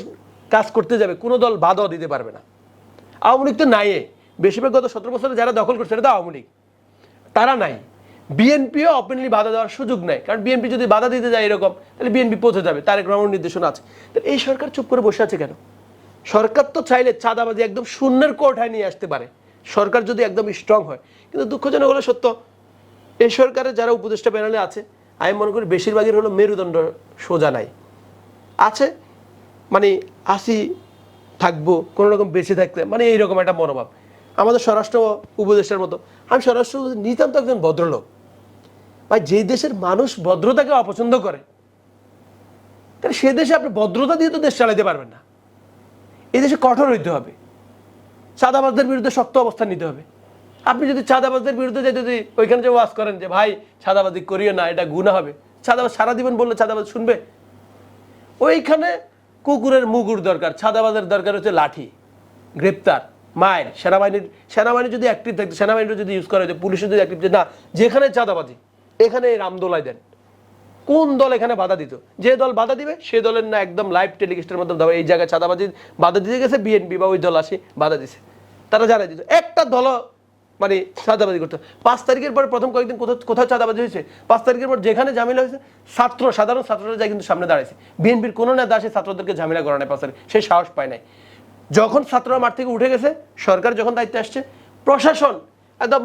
কাজ করতে যাবে কোনো দল বাধাও দিতে পারবে না। আওয়ামী লীগ তো নাই, বেশিরভাগ গত 17 বছরে যারা দখল করছে এটা তো আওয়ামী লীগ, তারা নাই। বিএনপিও ওপেনলি বাধা দেওয়ার সুযোগ নাই, কারণ বিএনপি যদি বাধা দিতে যায় এরকম, তাহলে বিএনপি পৌঁছে যাবে, তারেক রহমানের নির্দেশনা আছে। তাহলে এই সরকার চুপ করে বসে আছে কেন? সরকার তো চাইলে চাঁদাবাজি একদম শূন্যের কোঠায় নিয়ে আসতে পারে, সরকার যদি একদম স্ট্রং হয়। কিন্তু দুঃখজনক হলো সত্য, এই সরকারের যারা উপদেষ্টা প্যানেলে আছে, আমি মনে করি বেশিরভাগের হলো মেরুদণ্ড সোজা নাই, আছে মানে আসি থাকবো কোনো রকম বেঁচে থাকতে, মানে এইরকম একটা মনোভাব। আমাদের স্বরাষ্ট্র উপদেষ্টার মতো, আমি স্বরাষ্ট্র নিতান্ত একজন ভদ্রলোক ভাই। যে দেশের মানুষ ভদ্রতাকে অপছন্দ করে, তাহলে সে দেশে আপনি ভদ্রতা দিয়ে তো দেশ চালাতে পারবেন না। এই দেশে কঠোর হইতে হবে, চাঁদাবাজদের বিরুদ্ধে শক্ত অবস্থান নিতে হবে। আপনি যদি চাঁদাবাজদের বিরুদ্ধে যদি ওইখানে যে ওয়াজ করেন যে ভাই চাঁদাবাজি করিও না, এটা গুনাহ হবে, চাঁদাবাজ সারা দিবেন বললে চাঁদাবাজ শুনবে? ওইখানে কুকুরের মুগুর দরকার, চাঁদাবাজের দরকার হচ্ছে লাঠি, গ্রেপ্তার, মায়ের। সেনাবাহিনী যদি অ্যাক্টিভ থাকতো, সেনাবাহিনীটা যদি ইউজ করা হতো, পুলিশের যদি অ্যাক্টিভ, না যেখানে চাঁদাবাজি এখানে রামদোলাই দেন। কোন দল এখানে বাধা দিত? যে দল বাধা দিবে সে দলের না একদম লাইভ টেলিকাস্টের মাধ্যমে ধরো এই জায়গায় চাঁদাবাজি বাধা দিতে গেছে বিএনপি বা ওই দল আসে বাধা দিছে, তারা জানাই দিত। একটা দল মানে চাঁদাবাজি করতো। 5 তারিখের পরে প্রথম কয়েকদিন কোথাও চাঁদাবাজি হয়েছে? 5 তারিখের পর যেখানে ঝামেলা হয়েছে, সাধারণ ছাত্ররা যায় কিন্তু সামনে দাঁড়াইছে। বিএনপির কোনো নেতা আসে ছাত্রদেরকে ঝামেলা করা নাই 5 তারিখ, সে সাহস পায় নাই। যখন ছাত্ররা মাঠ থেকে উঠে গেছে, সরকার যখন দায়িত্বে আসছে, প্রশাসন একদম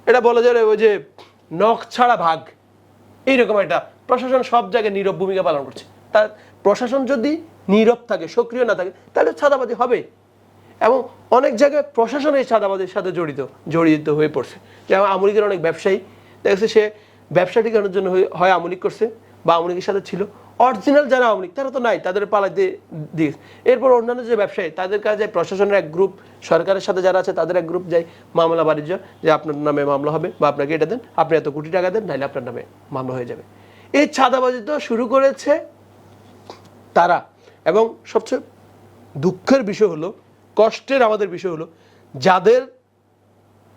এটা বলা যায় ওই যে নখ ছাড়া ভাগ, এইরকম একটা প্রশাসন সব জায়গায় নীরব ভূমিকা পালন করছে। তার প্রশাসন যদি নীরব থাকে, সক্রিয় না থাকে, তাহলে চাঁদাবাজি হবে। এবং অনেক জায়গায় প্রশাসন এই চাঁদাবাজির সাথে জড়িত হয়ে পড়ছে। যেমন আওয়ামী লীগের অনেক ব্যবসায়ী দেখছে, সে ব্যবসা টিকানোর জন্য হয় আওয়ামী লীগ করছে বা আওয়ামী লীগের সাথে ছিল। অরিজিনাল যারা আওয়ামী লীগ তারা তো নাই, তাদের পালাইতে দিয়ে। এরপর অন্যান্য যে ব্যবসায়ী, তাদের কাছে প্রশাসনের এক গ্রুপ, সরকারের সাথে যারা আছে তাদের এক গ্রুপ যায় মামলা বাণিজ্য, যে আপনার নামে মামলা হবে বা আপনাকে এটা দেন, আপনি এত কোটি টাকা দেন, নাহলে আপনার নামে মামলা হয়ে যাবে। এই চাঁদাবাজি তো শুরু করেছে তারা। এবং সবচেয়ে দুঃখের বিষয় হলো, কষ্টের আমাদের বিষয় হলো, যাদের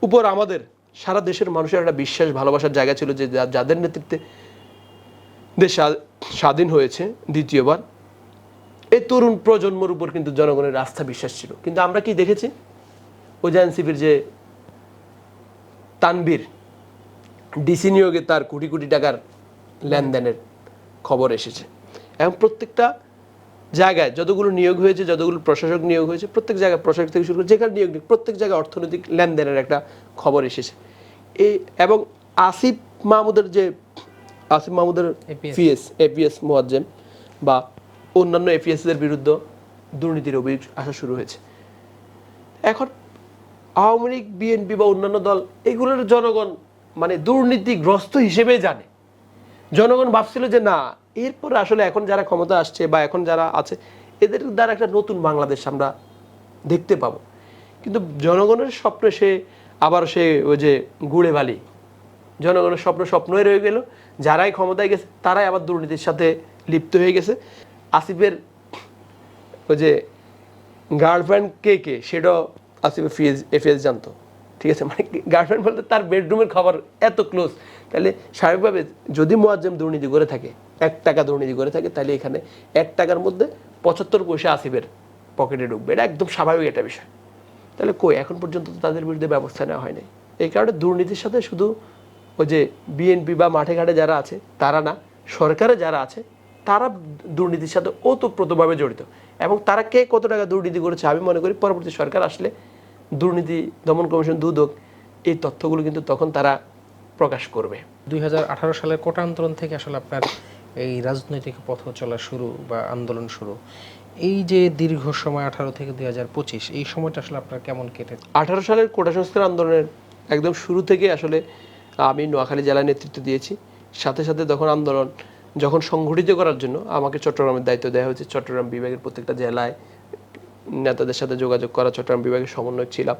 উপর আমাদের সারা দেশের মানুষের একটা বিশ্বাস ভালোবাসার জায়গা ছিল, যে যাদের নেতৃত্বে দেশ স্বাধীন হয়েছে দ্বিতীয়বার, এই তরুণ প্রজন্মের উপর কিন্তু জনগণের আস্থা বিশ্বাস ছিল। কিন্তু আমরা কি দেখেছি? ওই যে এনসিপির যে তানভীর, ডিসি নিয়োগে তার কোটি কোটি টাকার লেনদেনের খবর এসেছে। এবং প্রত্যেকটা জায়গায় যতগুলো নিয়োগ হয়েছে, যতগুলো প্রশাসক নিয়োগ হয়েছে, প্রত্যেক জায়গায় প্রশাসক থেকে শুরু করে যেখানে নিয়োগ নেই, প্রত্যেক জায়গায় অর্থনৈতিক লেনদেনের একটা খবর এসেছে। এবং আসিফ মাহমুদের এপিএস মোয়াজ্জেম বা অন্যান্য এপিএসদের বিরুদ্ধে দুর্নীতির অভিযোগ আসা শুরু হয়েছে। এখন আওয়ামী লীগ, বিএনপি বা অন্যান্য দল এগুলোর জনগণ মানে দুর্নীতিগ্রস্ত হিসেবে জানে। জনগণ ভাবছিল যে না, এরপরে আসলে এখন যারা ক্ষমতা আসছে বা এখন যারা আছে, এদের দ্বারা একটা নতুন বাংলাদেশ আমরা দেখতে পাবো। কিন্তু জনগণের স্বপ্নে সে ওই যে গুড়ে বালি, জনগণের স্বপ্নই রয়ে গেল। যারাই ক্ষমতায় গেছে তারাই আবার দুর্নীতির সাথে লিপ্ত হয়ে গেছে। আসিফের ওই যে গার্লফ্রেন্ড কে সেটাও আসিফ এফএস জানতো, ঠিক আছে? মানে গার্লফ্রেন্ড বলতে তার বেডরুমের খবর এত ক্লোজ। তাহলে স্বাভাবিকভাবে যদি মোয়াজ্জেম দুর্নীতি করে থাকে, 1 টাকা দুর্নীতি করে থাকে, তাহলে এখানে 1 টাকার মধ্যে 75 পয়সা আসিফের পকেটে ঢুকবে, এটা একদম স্বাভাবিক একটা বিষয়। তাহলে কই এখন পর্যন্ত তো তাদের বিরুদ্ধে ব্যবস্থা নেওয়া হয় নাই। এই কারণে দুর্নীতির সাথে শুধু ওই যে বিএনপি বা মাঠে ঘাটে যারা আছে তারা না, সরকারে যারা আছে তারা দুর্নীতির সাথে ওতপ্রোতভাবে জড়িত। এবং তারা কে কত টাকা দুর্নীতি করেছে, আমি মনে করি পরবর্তী সরকার আসলে, দুর্নীতি দমন কমিশন দুদক, এই তথ্যগুলো কিন্তু তখন তারা প্রকাশ করবে। 2018 সালের কোটা আন্দোলন থেকে আসলে আপনার এই রাজনৈতিক পথ চলা শুরু বা আন্দোলন শুরু, এই যে দীর্ঘ সময় 18 থেকে 2025, এই সময়টা আসলে আপনার কেমন কেটেছে? 18 সালের কোটা সংস্কার আন্দোলনের একদম শুরু থেকে আসলে আমি নোয়াখালী জেলায় নেতৃত্ব দিয়েছি। সাথে সাথে আন্দোলন যখন সংগঠিত করার জন্য আমাকে চট্টগ্রামের দায়িত্ব দেওয়া হয়েছে, চট্টগ্রাম বিভাগের প্রত্যেকটা জেলায় নেতাদের সাথে যোগাযোগ করা, চট্টগ্রাম বিভাগের সমন্বয়ক ছিলাম।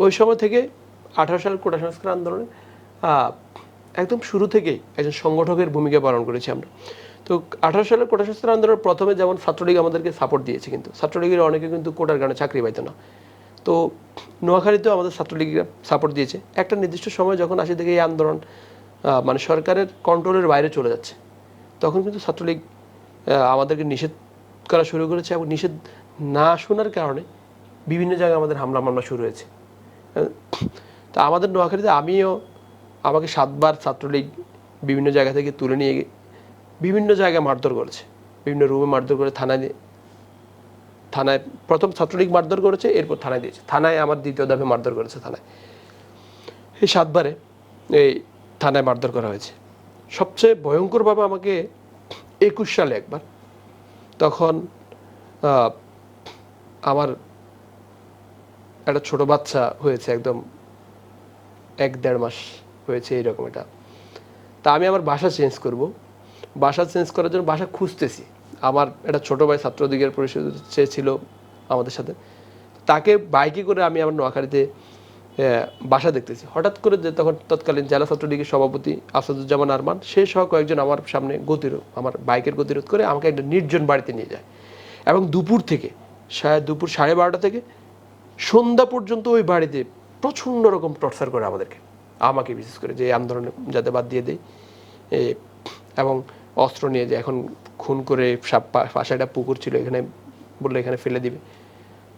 ওই সময় থেকে 18 সালের কোটা সংস্কার আন্দোলনে একদম শুরু থেকেই একজন সংগঠকের ভূমিকা পালন করেছি আমরা। তো 18 সালের কোটা সংস্কার আন্দোলনের প্রথমে যেমন ছাত্রলীগ আমাদেরকে সাপোর্ট দিয়েছে, কিন্তু ছাত্রলীগের অনেকে কিন্তু কোটার কারণে চাকরি পাইতো না। তো নোয়াখালীতেও আমাদের ছাত্রলীগরা সাপোর্ট দিয়েছে। একটা নির্দিষ্ট সময় যখন আসে দেখে এই আন্দোলন মানে সরকারের কন্ট্রোলের বাইরে চলে যাচ্ছে, তখন কিন্তু ছাত্রলীগ আমাদেরকে নিষেধ করা শুরু করেছে, এবং নিষেধ না শোনার কারণে বিভিন্ন জায়গায় আমাদের হামলা মামলা শুরু হয়েছে। তা আমাদের নোয়াখালীতে আমাকে 7 বার ছাত্রলীগ বিভিন্ন জায়গা থেকে তুলে নিয়ে বিভিন্ন জায়গায় মারধর করেছে, বিভিন্ন রুমে মারধর করে থানায় প্রথম ছাত্রলীগ মারধর করেছে, এরপর থানায় দিয়েছে। থানায় আমার দ্বিতীয় ধাপে মারধর করেছে থানায়। এই 7 বারে এই থানায় মারধর করা হয়েছে। সবচেয়ে ভয়ঙ্করভাবে আমাকে 21 সালে একবার, তখন আমার একটা ছোট বাচ্চা হয়েছে, একদম 1-1.5 মাস হয়েছে এইরকম এটা। তা আমি আমার বাসা চেঞ্জ করব, বাসা চেঞ্জ করার জন্য বাসা খুঁজতেছি। আমার একটা ছোট ভাই ছাত্রলীগের পরিষদ ছিল আমাদের সাথে, তাকে বাইকে করে আমি আমার নোয়াখালীতে বাসা দেখতেছি। হঠাৎ করে যে তখন তৎকালীন জেলা ছাত্রলীগের সভাপতি আসাদুজ্জামান আরমান, সে সহ কয়েকজন আমার সামনে আমার বাইকের গতিরোধ করে আমাকে একটা নির্জন বাড়িতে নিয়ে যায়, এবং দুপুর 12:30 থেকে সন্ধ্যা পর্যন্ত ওই বাড়িতে প্রচণ্ড রকম টর্চার করে আমাকে বিশেষ করে, যে আন্দোলনে যাতে বাদ দিয়ে দেয়, এবং অস্ত্র নিয়ে যে এখন খুন করে পাশে একটা পুকুর ছিল, এখানে বললে এখানে ফেলে দিবে।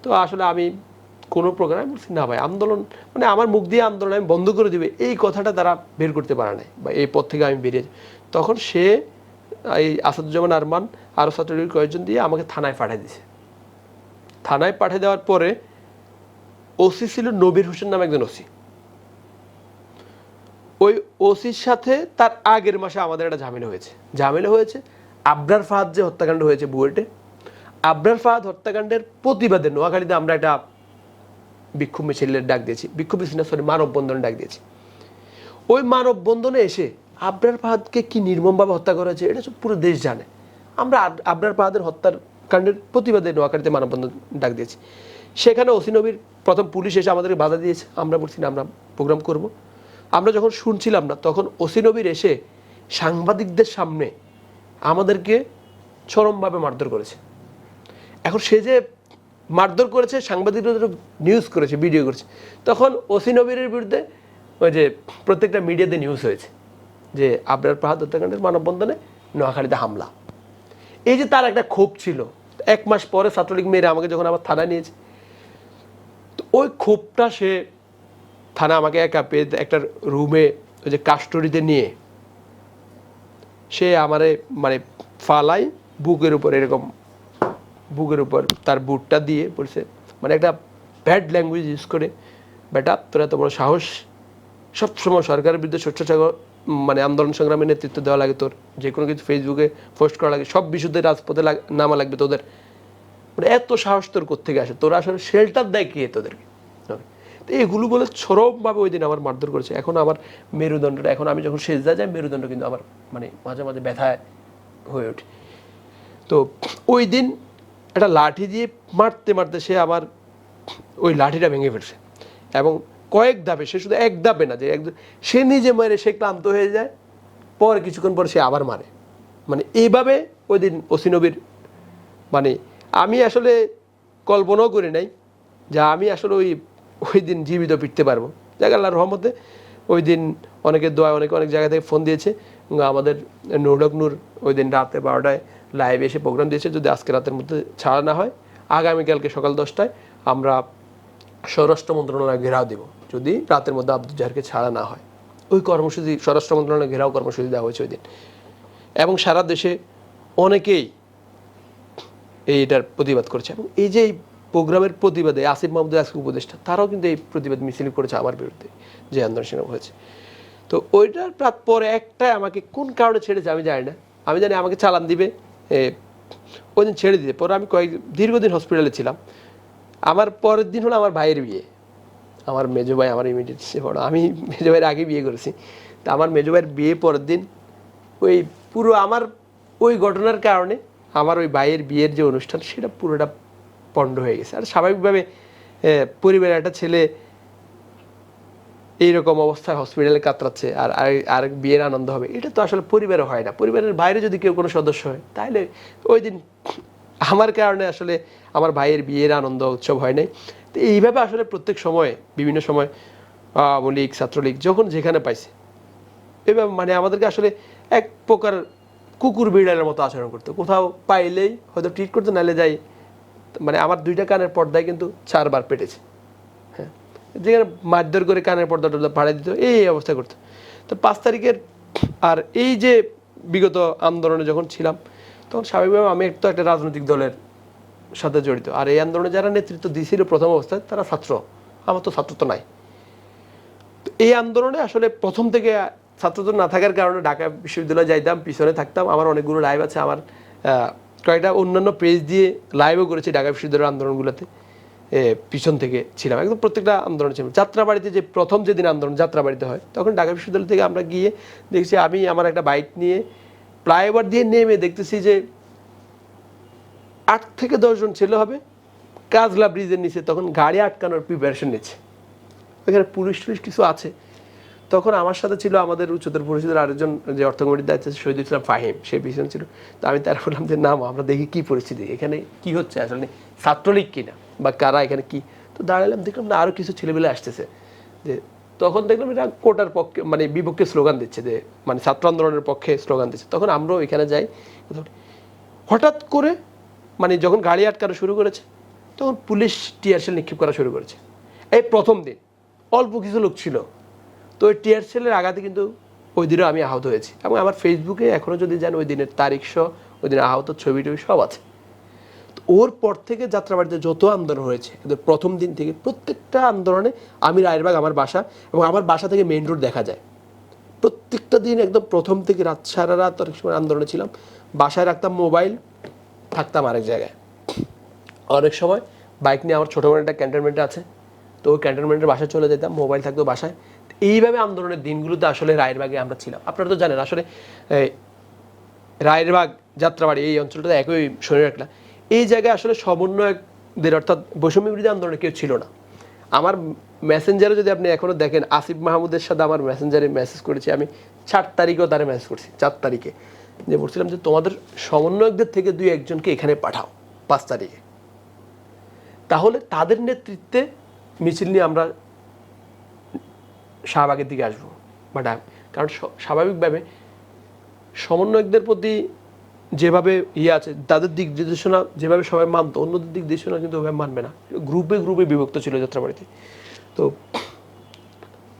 তো আসলে আমি কোনো প্রোগ্রাম বলছি না ভাই, আন্দোলন মানে আমার মুখ দিয়ে আন্দোলন আমি বন্ধ করে দিবে, এই কথাটা তারা বের করতে পারে নাই, বা এই পথ থেকে আমি বেরিয়ে যাই। তখন সে এই আসাদুজ্জামান আরমান আরও ছাত্রলীগের কয়েকজন দিয়ে আমাকে থানায় পাঠিয়ে দিয়েছে। থানায় পাঠিয়ে দেওয়ার পরে ওসি ছিল নবীর হোসেন নামে একজন ওসি। ওই ওসির সাথে তার আগের মাসে আমাদের একটা ঝামেলা হয়েছে আবরার ফাহাদ যে হত্যাকাণ্ড হয়েছে বুয়েটে, আবরার ফাহাদ হত্যাকাণ্ডের প্রতিবাদে নোয়াখালীতে আমরা একটা বিক্ষোভ মিছিলের ডাক দিয়েছি, মানববন্ধনের ডাক দিয়েছি। ওই মানববন্ধনে এসে আবরার ফাহাদকে কি নির্মমভাবে হত্যা করা হয়েছে এটা পুরো দেশ জানে। আমরা আবরার ফাহাদের হত্যাকাণ্ডের প্রতিবাদে নোয়াখালীতে মানববন্ধন ডাক দিয়েছি। সেখানে ওসি নবীর প্রথম পুলিশ এসে আমাদেরকে বাধা দিয়েছে, আমরা বলছি না আমরা প্রোগ্রাম করব। আমরা যখন শুনছিলাম না, তখন ওসি নবীর এসে সাংবাদিকদের সামনে আমাদেরকে চরমভাবে মারধর করেছে। এখন সে যে মারধর করেছে, সাংবাদিকরা নিউজ করেছে, ভিডিও করেছে, তখন ওসি নবীর বিরুদ্ধে ওই যে প্রত্যেকটা মিডিয়াতে নিউজ হয়েছে যে আবরার ফাহাদ হত্যাকাণ্ডের মানববন্ধনে নোয়াখালীতে হামলা। এই যে তার একটা ক্ষোভ ছিল, 1 মাস পরে ছাত্রলীগ মেয়েরা আমাকে যখন আবার থানায় নিয়েছে, তো ওই ক্ষোভটা সে থানা আমাকে একা পেয়ে একটা রুমে ওই যে কাস্টডিতে নিয়ে সে আমারে মানে ফালাই বুকের উপর তার বুটটা দিয়ে বলছে, মানে একটা ব্যাড ল্যাঙ্গুয়েজ ইউজ করে, বেটা তোর এত বড় সাহস, সবসময় সরকারের বিরুদ্ধে সোচ্চার মানে আন্দোলন সংগ্রামে নেতৃত্ব দেওয়া লাগে, তোর যে কোনো কিছু ফেসবুকে পোস্ট করা লাগে, সব বিষয়ে রাজপথে নামা লাগবে তোদের, মানে এত সাহস তোর কোত্থেকে আসে, তোরা আসলে শেল্টার দেয় কে তোদেরকে? তো এগুলো বলে চরমভাবে ওই দিন আমার মারধর করেছে। এখন আমার মেরুদণ্ডটা, এখন আমি যখন সেজদা যাই মেরুদণ্ড কিন্তু আমার মানে মাঝে মাঝে ব্যথায় হয়ে ওঠে। তো ওই দিন একটা লাঠি দিয়ে মারতে সে আমার ওই লাঠিটা ভেঙে ফেলছে, এবং কয়েক ধাপে, সে শুধু এক ধাপে না, যে সে নিজে মেরে সে ক্লান্ত হয়ে যায়, পরে কিছুক্ষণ পরে সে আবার মারে। মানে এইভাবে ওই দিন ওসি নবীর, মানে আমি আসলে কল্পনাও করি নাই যে আমি আসলে ওই দিন জীবিত ফিরতে পারবো। যাক আল্লাহর রহমতে ওই দিন অনেকের দোয়া, অনেক জায়গা থেকে ফোন দিয়েছে। আমাদের নূর ওই দিন রাতে 12টায় লাইভে এসে প্রোগ্রাম দিয়েছে, যদি আজকে রাতের মধ্যে ছাড়া না হয় আগামীকালকে সকাল 10টায় আমরা স্বরাষ্ট্র মন্ত্রণালয় ঘেরাও দেব, যদি রাতের মধ্যে আব্দুল জাহারকে ছাড়া না হয়। ওই কর্মসূচি স্বরাষ্ট্র মন্ত্রণালয় ঘেরাও কর্মসূচি দেওয়া হয়েছে ওই দিন, এবং সারা দেশে অনেকেই এইটার প্রতিবাদ করেছে। এবং এই যে এই প্রোগ্রামের প্রতিবাদে আসিফ মাহমুদ আজকে উপদেষ্টা, তারাও কিন্তু এই প্রতিবাদ মিছিল করেছে আমার বিরুদ্ধে যে আন্দোলন সংগ্রাম হয়েছে। তো ওইটার পরে একটাই আমাকে কোন কারণে ছেড়েছে আমি জানি না, আমি জানি আমাকে চালান দিবে, ওই দিন ছেড়ে দিতে। পরে আমি দীর্ঘদিন হসপিটালে ছিলাম। আমার পরের দিন হলো আমার ভাইয়ের বিয়ে, আমার মেজো ভাই আমার ইমিডিয়েট বড়, আমি মেজো ভাইয়ের আগে বিয়ে করেছি। তা আমার মেজো ভাইয়ের বিয়ে পরের দিন ওই পুরো আমার ওই ঘটনার কারণে আমার ওই ভাইয়ের বিয়ের যে অনুষ্ঠান সেটা পুরোটা পণ্ড হয়ে গেছে। আর স্বাভাবিকভাবে পরিবারের একটা ছেলে এইরকম অবস্থায় হসপিটালে কাতরাচ্ছে আর আর বিয়ের আনন্দ হবে, এটা তো আসলে পরিবারে হয় না। পরিবারের বাইরে যদি কেউ কোনো সদস্য হয় তাহলে ওই দিন আমার কারণে আসলে আমার ভাইয়ের বিয়ের আনন্দ উৎসব হয় নাই। তো এইভাবে আসলে প্রত্যেক সময়ে বিভিন্ন সময় আওয়ামী লীগ ছাত্রলীগ যখন যেখানে পাইছে এভাবে মানে আমাদেরকে আসলে এক প্রকার কুকুর বিড়ালের মতো আচরণ করতো। কোথাও পাইলেই হয়তো ট্রিট করতো, নাহলে যাই মানে আমার 2টা কানের পর্দায় কিন্তু 4বার পেটেছে। হ্যাঁ, যেখানে মারধর করে কানের পর্দা টর্দা ভাড়া দিত, এই অবস্থা করতো। তো 5 তারিখের আর এই যে বিগত আন্দোলনে যখন ছিলাম তখন স্বাভাবিকভাবে আমি তো একটা রাজনৈতিক দলের সাথে জড়িত। আর এই আন্দোলনে যারা নেতৃত্ব দিয়েছিল প্রথম অবস্থায় তারা ছাত্র, আমার তো ছাত্র তো নাই। তো এই আন্দোলনে আসলে প্রথম থেকে ছাত্রদের না থাকার কারণে ঢাকা বিশ্ববিদ্যালয়ে যাইতাম, পিছনে থাকতাম। আমার অনেকগুলো লাইভ আছে, আমার কয়েকটা অন্যান্য পেজ দিয়ে লাইভও করেছি ঢাকা বিশ্ববিদ্যালয়ের আন্দোলনগুলোতে। পিছন থেকে ছিলাম, একদম প্রত্যেকটা আন্দোলন ছিলাম। যাত্রাবাড়িতে যে প্রথম যেদিন আন্দোলন যাত্রাবাড়িতে হয় তখন ঢাকা বিশ্ববিদ্যালয় থেকে আমরা গিয়ে দেখছি, আমি আমার একটা বাইক নিয়ে ফ্লাইওভার দিয়ে নেমে দেখতেছি যে 8 থেকে 10 জন ছেলে হবে কাজলা ব্রিজের নিচে তখন গাড়ি আটকানোর প্রিপারেশন নিচ্ছে। ওইখানে পুলিশ টুলিশ কিছু আছে। তখন আমার সাথে ছিল আমাদের উচ্চতর পরিষদের আরেকজন যে অর্থ কমিটির দায়িত্ব আছে শহীদুল ইসলাম ফাহিম, সে পিছনে ছিল। তো আমি তার বললাম যে নাম আমরা দেখি কি পরিস্থিতি, এখানে কি হচ্ছে আসলে, ছাত্রলীগ কিনা বা কারা এখানে কি। তো দাঁড়ালাম, দেখলাম না আরও কিছু ছেলেবেলে আসতেছে। যে তখন দেখলাম এটা কোটার পক্ষে মানে বিপক্ষে স্লোগান দিচ্ছে, যে মানে ছাত্র আন্দোলনের পক্ষে স্লোগান দিচ্ছে। তখন আমরাও এখানে যাই। হঠাৎ করে মানে যখন গাড়ি আটকানো শুরু করেছে তখন পুলিশ টিয়ারশেল নিক্ষেপ করা শুরু করেছে। এই প্রথম দিন অল্প কিছু লোক ছিল, তো ওই টিয়ারশেলের আঘাতে কিন্তু ওই দিনও আমি আহত হয়েছি। এবং আমার ফেসবুকে এখনও যদি যান ওই দিনের তারিখ সহ ওই দিনের আহত ছবি টবি সব আছে। তো ওর পর থেকে যাত্রাবাড়িতে যত আন্দোলন হয়েছে কিন্তু প্রথম দিন থেকে প্রত্যেকটা আন্দোলনে আমি রায়েরবাগ আমার বাসা, এবং আমার বাসা থেকে মেইন রোড দেখা যায়। প্রত্যেকটা দিন একদম প্রথম থেকে রাত সারা রাত অনেক সময় আন্দোলনে ছিলাম। বাসায় রাখতাম মোবাইল, থাকতাম আরেক জায়গায়। অনেক সময় বাইক নিয়ে আমার ছোটো বড় একটা ক্যান্টনমেন্টে আছে, তো ওই ক্যান্টনমেন্টের বাসায় চলে যেতাম, মোবাইল থাকতো বাসায়। এইভাবে আন্দোলনের দিনগুলোতে আসলে রায়েরবাগে আমরা ছিলাম। আপনারা তো জানেন আসলে রায়েরবাগ যাত্রাবাড়ি এই অঞ্চলটা একই শরীর রাখলা, এই জায়গায় আসলে সমন্বয়কদের অর্থাৎ বৈষম্য বিরোধী আন্দোলনে কেউ ছিল না। আমার মেসেঞ্জারে যদি আপনি এখনও দেখেন, আসিফ মাহমুদের সাথে আমার মেসেঞ্জারে মেসেজ করেছি আমি, 4 তারিখেও তারা মেসেজ করছি, 4 তারিখে যে বলছিলাম যে তোমাদের সমন্বয়কদের থেকে 2-1জনকে এখানে পাঠাও 5 তারিখে, তাহলে তাদের নেতৃত্বে মিছিল নিয়ে আমরা শাহবাগের দিকে আসবো। বাট কারণ স্বাভাবিকভাবে সমন্বয়কদের প্রতি যেভাবে আছে, তাদের দিক নির্দেশনা যেভাবে সবাই মানতো, অন্যদের দিক নির্দেশনা কিন্তু ওভাবে মানবে না। গ্রুপে গ্রুপে বিভক্ত ছিল যাত্রাবাড়িতে। তো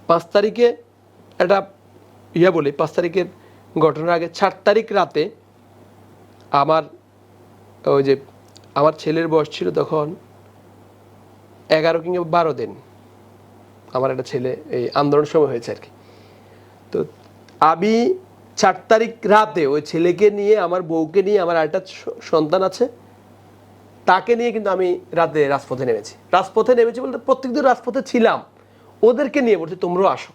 5 তারিখে একটা বলি, 5 তারিখের ঘটনার আগে 4 তারিখ রাতে আমার ওই যে আমার ছেলের বয়স ছিল তখন 11 কিংবা 12 দিন। আমার একটা ছেলে এই আন্দোলন সময় হয়েছে আর কি। তো আমি 4 তারিখ রাতে ওই ছেলেকে নিয়ে, আমার বউকে নিয়ে, আমার আরেকটা সন্তান আছে, তাকে নিয়ে কিন্তু আমি রাতে রাজপথে নেমেছি। রাজপথে নেমেছি বলতে প্রত্যেকদিন রাজপথে ছিলাম, ওদেরকে নিয়ে বলছি তোমরাও আসো।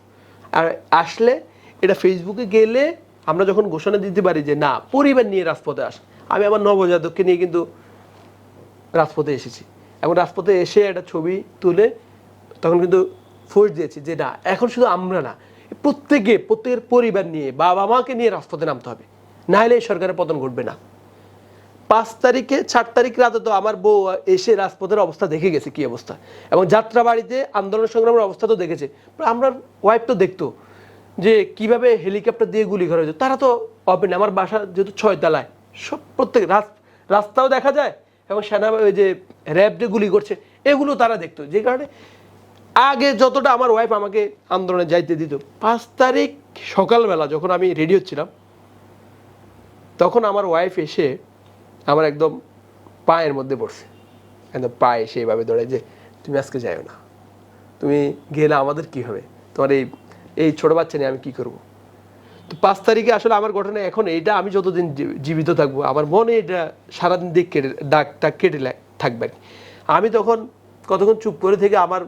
আর আসলে এটা ফেসবুকে গেলে আমরা যখন ঘোষণা দিতে পারি যে না পরিবার নিয়ে রাজপথে আস, আমি আমার নবজাতককে নিয়ে কিন্তু রাজপথে এসেছি। এবং রাজপথে এসে একটা ছবি তুলে তখন কিন্তু ফোর্স দিয়েছি যে না এখন শুধু আমরা না, প্রত্যেকের পরিবার নিয়ে, বাবা মাকে নিয়ে রাজপথে নামতে হবে, না হলে এই সরকারের পতন ঘটবে না। 5 তারিখে 4 তারিখ রাতে তো আমার বউ এসে রাজপথের অবস্থা দেখে গেছে কি অবস্থা, এবং যাত্রাবাড়িতে আন্দোলন সংগ্রামের অবস্থা তো দেখেছে। আমরা ওয়াইফ তো দেখতো যে কিভাবে হেলিকপ্টার দিয়ে গুলি করা হয়েছে। তারা তো ওপেন, আমার বাসা যেহেতু 6 তলায়, সব প্রত্যেক রাস্তাও দেখা যায়, এবং সেনা ওই যে র্যাব যে গুলি করছে এগুলো তারা দেখতো। যে কারণে আগে যতটা আমার ওয়াইফ আমাকে আন্দোলনে যাইতে দিত, 5 তারিখ সকালবেলা যখন আমি রেডি হচ্ছিলাম তখন আমার ওয়াইফ এসে আমার একদম পায়ের মধ্যে পড়ছে, একদম পায়ে এসে এইভাবে দৌড়ায় যে তুমি আজকে যাও না, তুমি গেলে আমাদের কি হবে, তোমার এই ছোটো বাচ্চা নিয়ে আমি কী করবো। তো 5 তারিখে আসলে আমার ঘটনা এখন এইটা, আমি যতদিন জীবিত থাকবো আমার মনে এটা সারাদিন দিক দাগটা কেটে থাকবে। আমি তখন কতক্ষণ চুপ করে থেকে আমার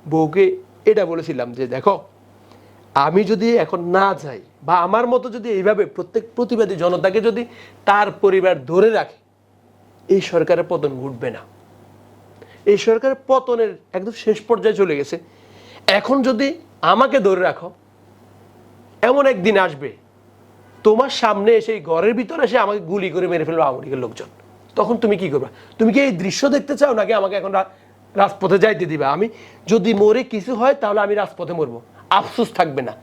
বউকে এটা বলেছিলাম যে দেখো আমি যদি এখন না যাই, বা আমার মতো যদি এইভাবে প্রত্যেক প্রতিবাদী জনতাকে যদি তার পরিবার ধরে রাখে, এই সরকারের পতন ঘটবে না। এই সরকারের পতনের একদম শেষ পর্যায়ে চলে গেছে। এখন যদি আমাকে ধরে রাখো, এমন একদিন আসবে তোমার সামনে এসে ঘরের ভিতরে এসে আমাকে গুলি করে মেরে ফেলবে আওয়ামী লীগের লোকজন, তখন তুমি কি করবে? তুমি কি এই দৃশ্য দেখতে চাও, নাকি আমাকে এখন রাজপথে যাইতে দিবে? আমি যদি মরে কিছু হয় তাহলে আমি রাজপথে মরবো, আফসোস থাকবে না।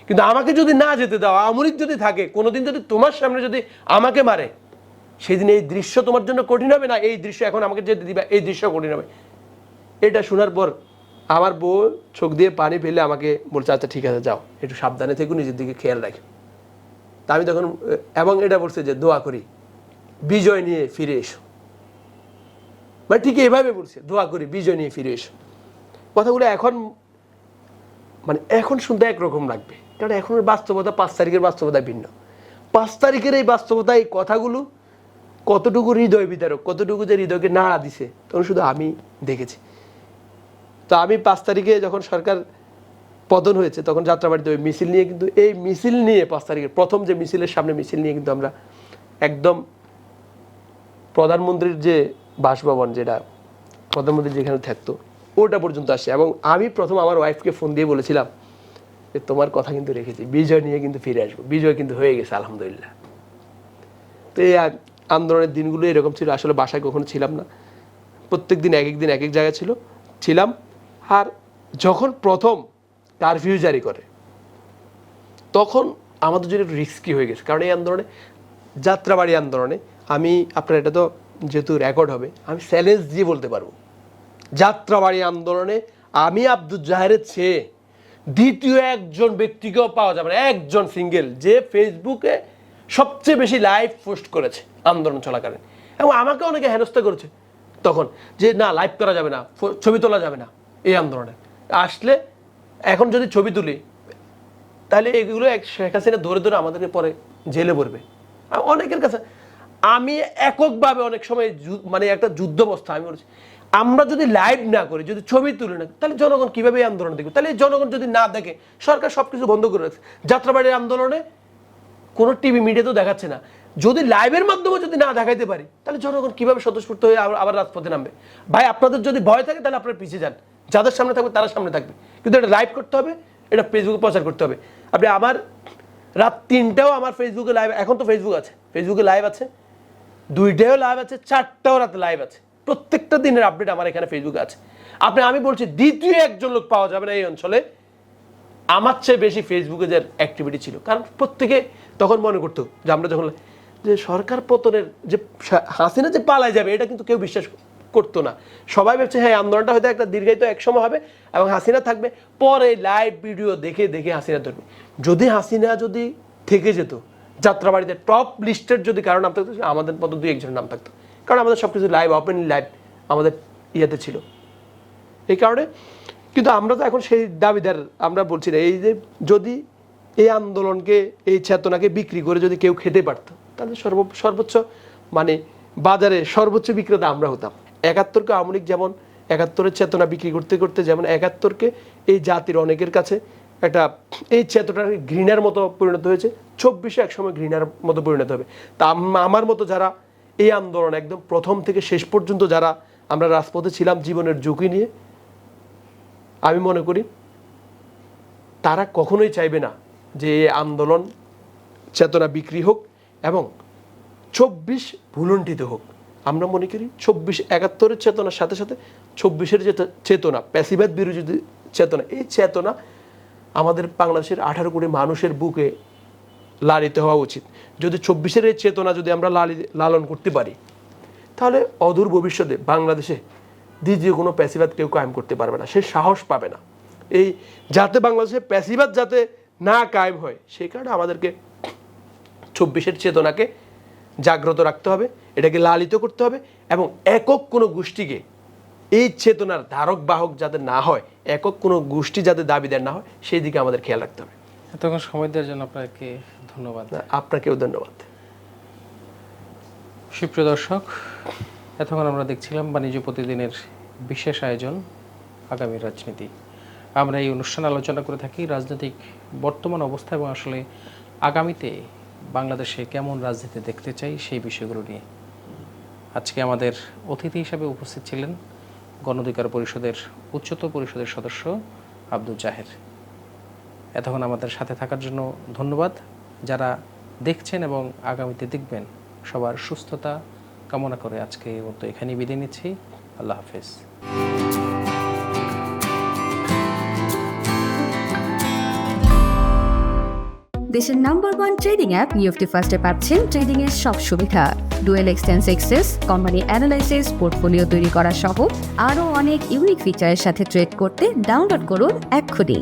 কিন্তু আমাকে যদি না যেতে দাও, আওয়ামী লীগ যদি থাকে, কোনোদিন যদি তোমার সামনে যদি আমাকে মারে, সেদিন এই দৃশ্য তোমার জন্য কঠিন হবে না? এই দৃশ্য এখন আমাকে যেতে দিবা, এই দৃশ্য কঠিন হবে। এটা শোনার পর আমার বউ চোখ দিয়ে পানি ফেলে আমাকে বলছে, আচ্ছা ঠিক আছে যাও, একটু সাবধানে থেকো, নিজের দিকে খেয়াল রাখো। তা আমি তখন এবং এটা বলছে যে দোয়া করি বিজয় নিয়ে ফিরে এসো, মানে ঠিক এইভাবে বলছে, দোয়া করি বিজয় নিয়ে ফিরে এসো। কথাগুলো এখন মানে এখন শুনতে একরকম লাগবে, কারণ এখনের বাস্তবতা 5 তারিখের বাস্তবতা ভিন্ন। 5 তারিখের এই বাস্তবতা, এই কথাগুলো কতটুকু হৃদয় বিদারক, কতটুকু যে হৃদয়কে নাড়া দিছে, তখন শুধু আমি দেখেছি। তো আমি 5 তারিখে যখন সরকার পতন হয়েছে, তখন যাত্রাবাড়িতে ওই মিছিল নিয়ে, কিন্তু এই মিছিল নিয়ে 5 তারিখের প্রথম যে মিছিলের সামনে মিছিল নিয়ে কিন্তু আমরা একদম প্রধানমন্ত্রীর যে বাসভবন, যেটা প্রধানমন্ত্রী যেখানে থাকতো, ওটা পর্যন্ত আসে। এবং আমি প্রথম আমার ওয়াইফকে ফোন দিয়ে বলেছিলাম যে তোমার কথা কিন্তু রেখেছি, বিজয় নিয়ে কিন্তু ফিরে আসবো, বিজয় কিন্তু হয়ে গেছে আলহামদুলিল্লাহ। তো এই আন্দোলনের দিনগুলো এরকম ছিল, আসলে বাসায় কখনো ছিলাম না, প্রত্যেক দিন এক এক দিন এক এক জায়গায় ছিলাম। আর যখন প্রথম কারফিউ জারি করে, তখন আমাদের জন্য রিস্কি হয়ে গেছে, কারণ এই আন্দোলনে, যাত্রাবাড়ি আন্দোলনে, আমি আপনার এটা তো যেহেতু রেকর্ড হবে, আমি চ্যালেঞ্জ দিয়ে বলতে পারবো, যাত্রাবাড়ি আন্দোলনে আমি আব্দুল জাহেরের চেয়ে দ্বিতীয় একজন ব্যক্তিকেও পাওয়া যাবে না, একজন সিঙ্গেল, যে ফেসবুকে সবচেয়ে বেশি লাইভ পোস্ট করেছে আন্দোলন চলাকালীন। এবং আমাকে অনেকে হেনস্থা করেছে তখন, যে না লাইভ করা যাবে না, ছবি তোলা যাবে না এই আন্দোলনে আসলে। এখন যদি ছবি তুলি তাহলে এগুলো শেখ হাসিনা ধরে ধরে আমাদেরকে পরে জেলে পড়বে। অনেকের কাছে আমি এককভাবে অনেক সময় মানে একটা যুদ্ধবস্থা আমি বলছি, আমরা যদি লাইভ না করি, যদি ছবি তুলি না, তাহলে জনগণ কিভাবে এই আন্দোলন দেখবে? তাহলে জনগণ যদি না দেখে, সরকার সবকিছু বন্ধ করে রাখছে, যাত্রাবাড়ির আন্দোলনে কোনো টিভি মিডিয়া তো দেখাচ্ছে না, যদি লাইভের মাধ্যমে যদি না দেখাইতে পারি, তাহলে জনগণ কিভাবে স্বতঃস্ফূর্ত হয়ে আবার রাজপথে নামবে? ভাই আপনাদের যদি ভয় থাকে তাহলে আপনারা পিছিয়ে যান, যাদের সামনে থাকবে তারা সামনে থাকবে, কিন্তু এটা লাইভ করতে হবে, এটা ফেসবুকে প্রচার করতে হবে। আপনি আমার রাত 3টাও আমার ফেসবুকে লাইভ, এখন তো ফেসবুক আছে, ফেসবুকে লাইভ আছে, 2টাও লাইভ আছে, 4টাও রাতে লাইভ আছে, প্রত্যেকটা দিনের আপডেট আমার এখানে ফেসবুকে আছে। আমি বলছি দ্বিতীয় একজন লোক পাওয়া যাবে না এই অঞ্চলে আমার চেয়ে বেশি ফেসবুকে যে অ্যাক্টিভিটি ছিল। কারণ প্রত্যেকে তখন মনে করতো যে আমরা যখন যে সরকার পতনের যে হাসিনা যে পালায় যাবে, এটা কিন্তু কেউ বিশ্বাস করতো না। সবাই ভাবছে হ্যাঁ আন্দোলনটা হয়তো একটা দীর্ঘায়িত এক সময় হবে এবং হাসিনা থাকবে, পরে লাইভ ভিডিও দেখে দেখে হাসিনা ধরবে। যদি হাসিনা যদি থেকে যেত, যাত্রাবাড়িতে টপ লিস্টের যদি কারো নাম থাকতো, আমাদের মতো 2-1 জনের নাম থাকতো, কারণ আমাদের সব কিছু লাইভ, ওপেন লাইভ আমাদের ইয়েতে ছিল। এই কারণে কিন্তু আমরা তো এখন সেই দাবিদার আমরা বলছি না। এই যে যদি এই আন্দোলনকে, এই চেতনাকে বিক্রি করে যদি কেউ খেতে পারতো, তাহলে সর্বোচ্চ মানে বাজারে সর্বোচ্চ বিক্রেতা আমরা হতাম। 71কে আওয়ামী লীগ যেমন 71-এর চেতনা বিক্রি করতে করতে, যেমন 71কে এই জাতির অনেকের কাছে একটা এই চেতনার ঘৃণার মতো পরিণত হয়েছে, 24-এ একসময় ঘৃণার মতো পরিণত হবে। তা আমার মতো যারা এই আন্দোলন একদম প্রথম থেকে শেষ পর্যন্ত যারা আমরা রাজপথে ছিলাম জীবনের ঝুঁকি নিয়ে, আমি মনে করি তারা কখনোই চাইবে না যে আন্দোলন চেতনা বিক্রি হোক এবং 24 ভুলুণ্ঠিত হোক। আমরা মনে করি 71-এর চেতনার সাথে সাথে 24-এর যে চেতনা, প্যাসিবাদ বিরোধী চেতনা, এই চেতনা আমাদের বাংলাদেশের 18 কোটি মানুষের বুকে লালিত হওয়া উচিত। যদি 24-এর এই চেতনা যদি আমরা লালন করতে পারি, তাহলে অদূর ভবিষ্যতে বাংলাদেশে দ্বিতীয় কোনো প্যাসিবাদ কেউ কায়েম করতে পারবে না, সে সাহস পাবে না। এই যাতে বাংলাদেশে প্যাসিবাদ যাতে না কায়েম হয়, সেই কারণে আমাদেরকে 24-এর চেতনাকে জাগ্রত রাখতে হবে, এটাকে লালিত করতে হবে এবং একক কোনো গোষ্ঠীকে এই চেতনার ধারক বাহক যাতে না হয়, একক কোনো গোষ্ঠী যাতে দাবিদার না হয়, সেই দিকে আমাদের খেয়াল রাখতে হবে। এতক্ষণ সময় দেওয়ার জন্য আপনাকে ধন্যবাদ। আপনাকেও ধন্যবাদ। সুপ্রিয় দর্শক, এতক্ষণ আমরা দেখছিলাম বাণিজ্য প্রতিদিনের বিশেষ আয়োজন আগামী রাজনীতি। আমরা এই অনুষ্ঠানে আলোচনা করে থাকি রাজনৈতিক বর্তমান অবস্থা এবং আসলে আগামীতে বাংলাদেশে কেমন রাজনীতি দেখতে চাই সেই বিষয়গুলো নিয়ে। আজকে আমাদের অতিথি হিসাবে উপস্থিত ছিলেন গণ অধিকার পরিষদের উচ্চতর পরিষদের সদস্য আব্দুল জাহের। এতক্ষণ আমাদের সাথে থাকার জন্য ধন্যবাদ। যারা দেখছেন এবং আগামীতে দেখবেন, সবার সুস্থতা কামনা করে আজকে এই মতো এখানেই বিদায় নিচ্ছি। আল্লাহ হাফেজ। দেশের নাম্বার 1 ট্রেডিং অ্যাপ নিফটি ফার্স্টে পাচ্ছেন ট্রেডিং এর সব সুবিধা, dual এক্সটেন্স access, company analysis, portfolio তৈরি করা সহ আরও অনেক ইউনিক ফিচারের সাথে ট্রেড করতে ডাউনলোড করুন এক্ষুনি।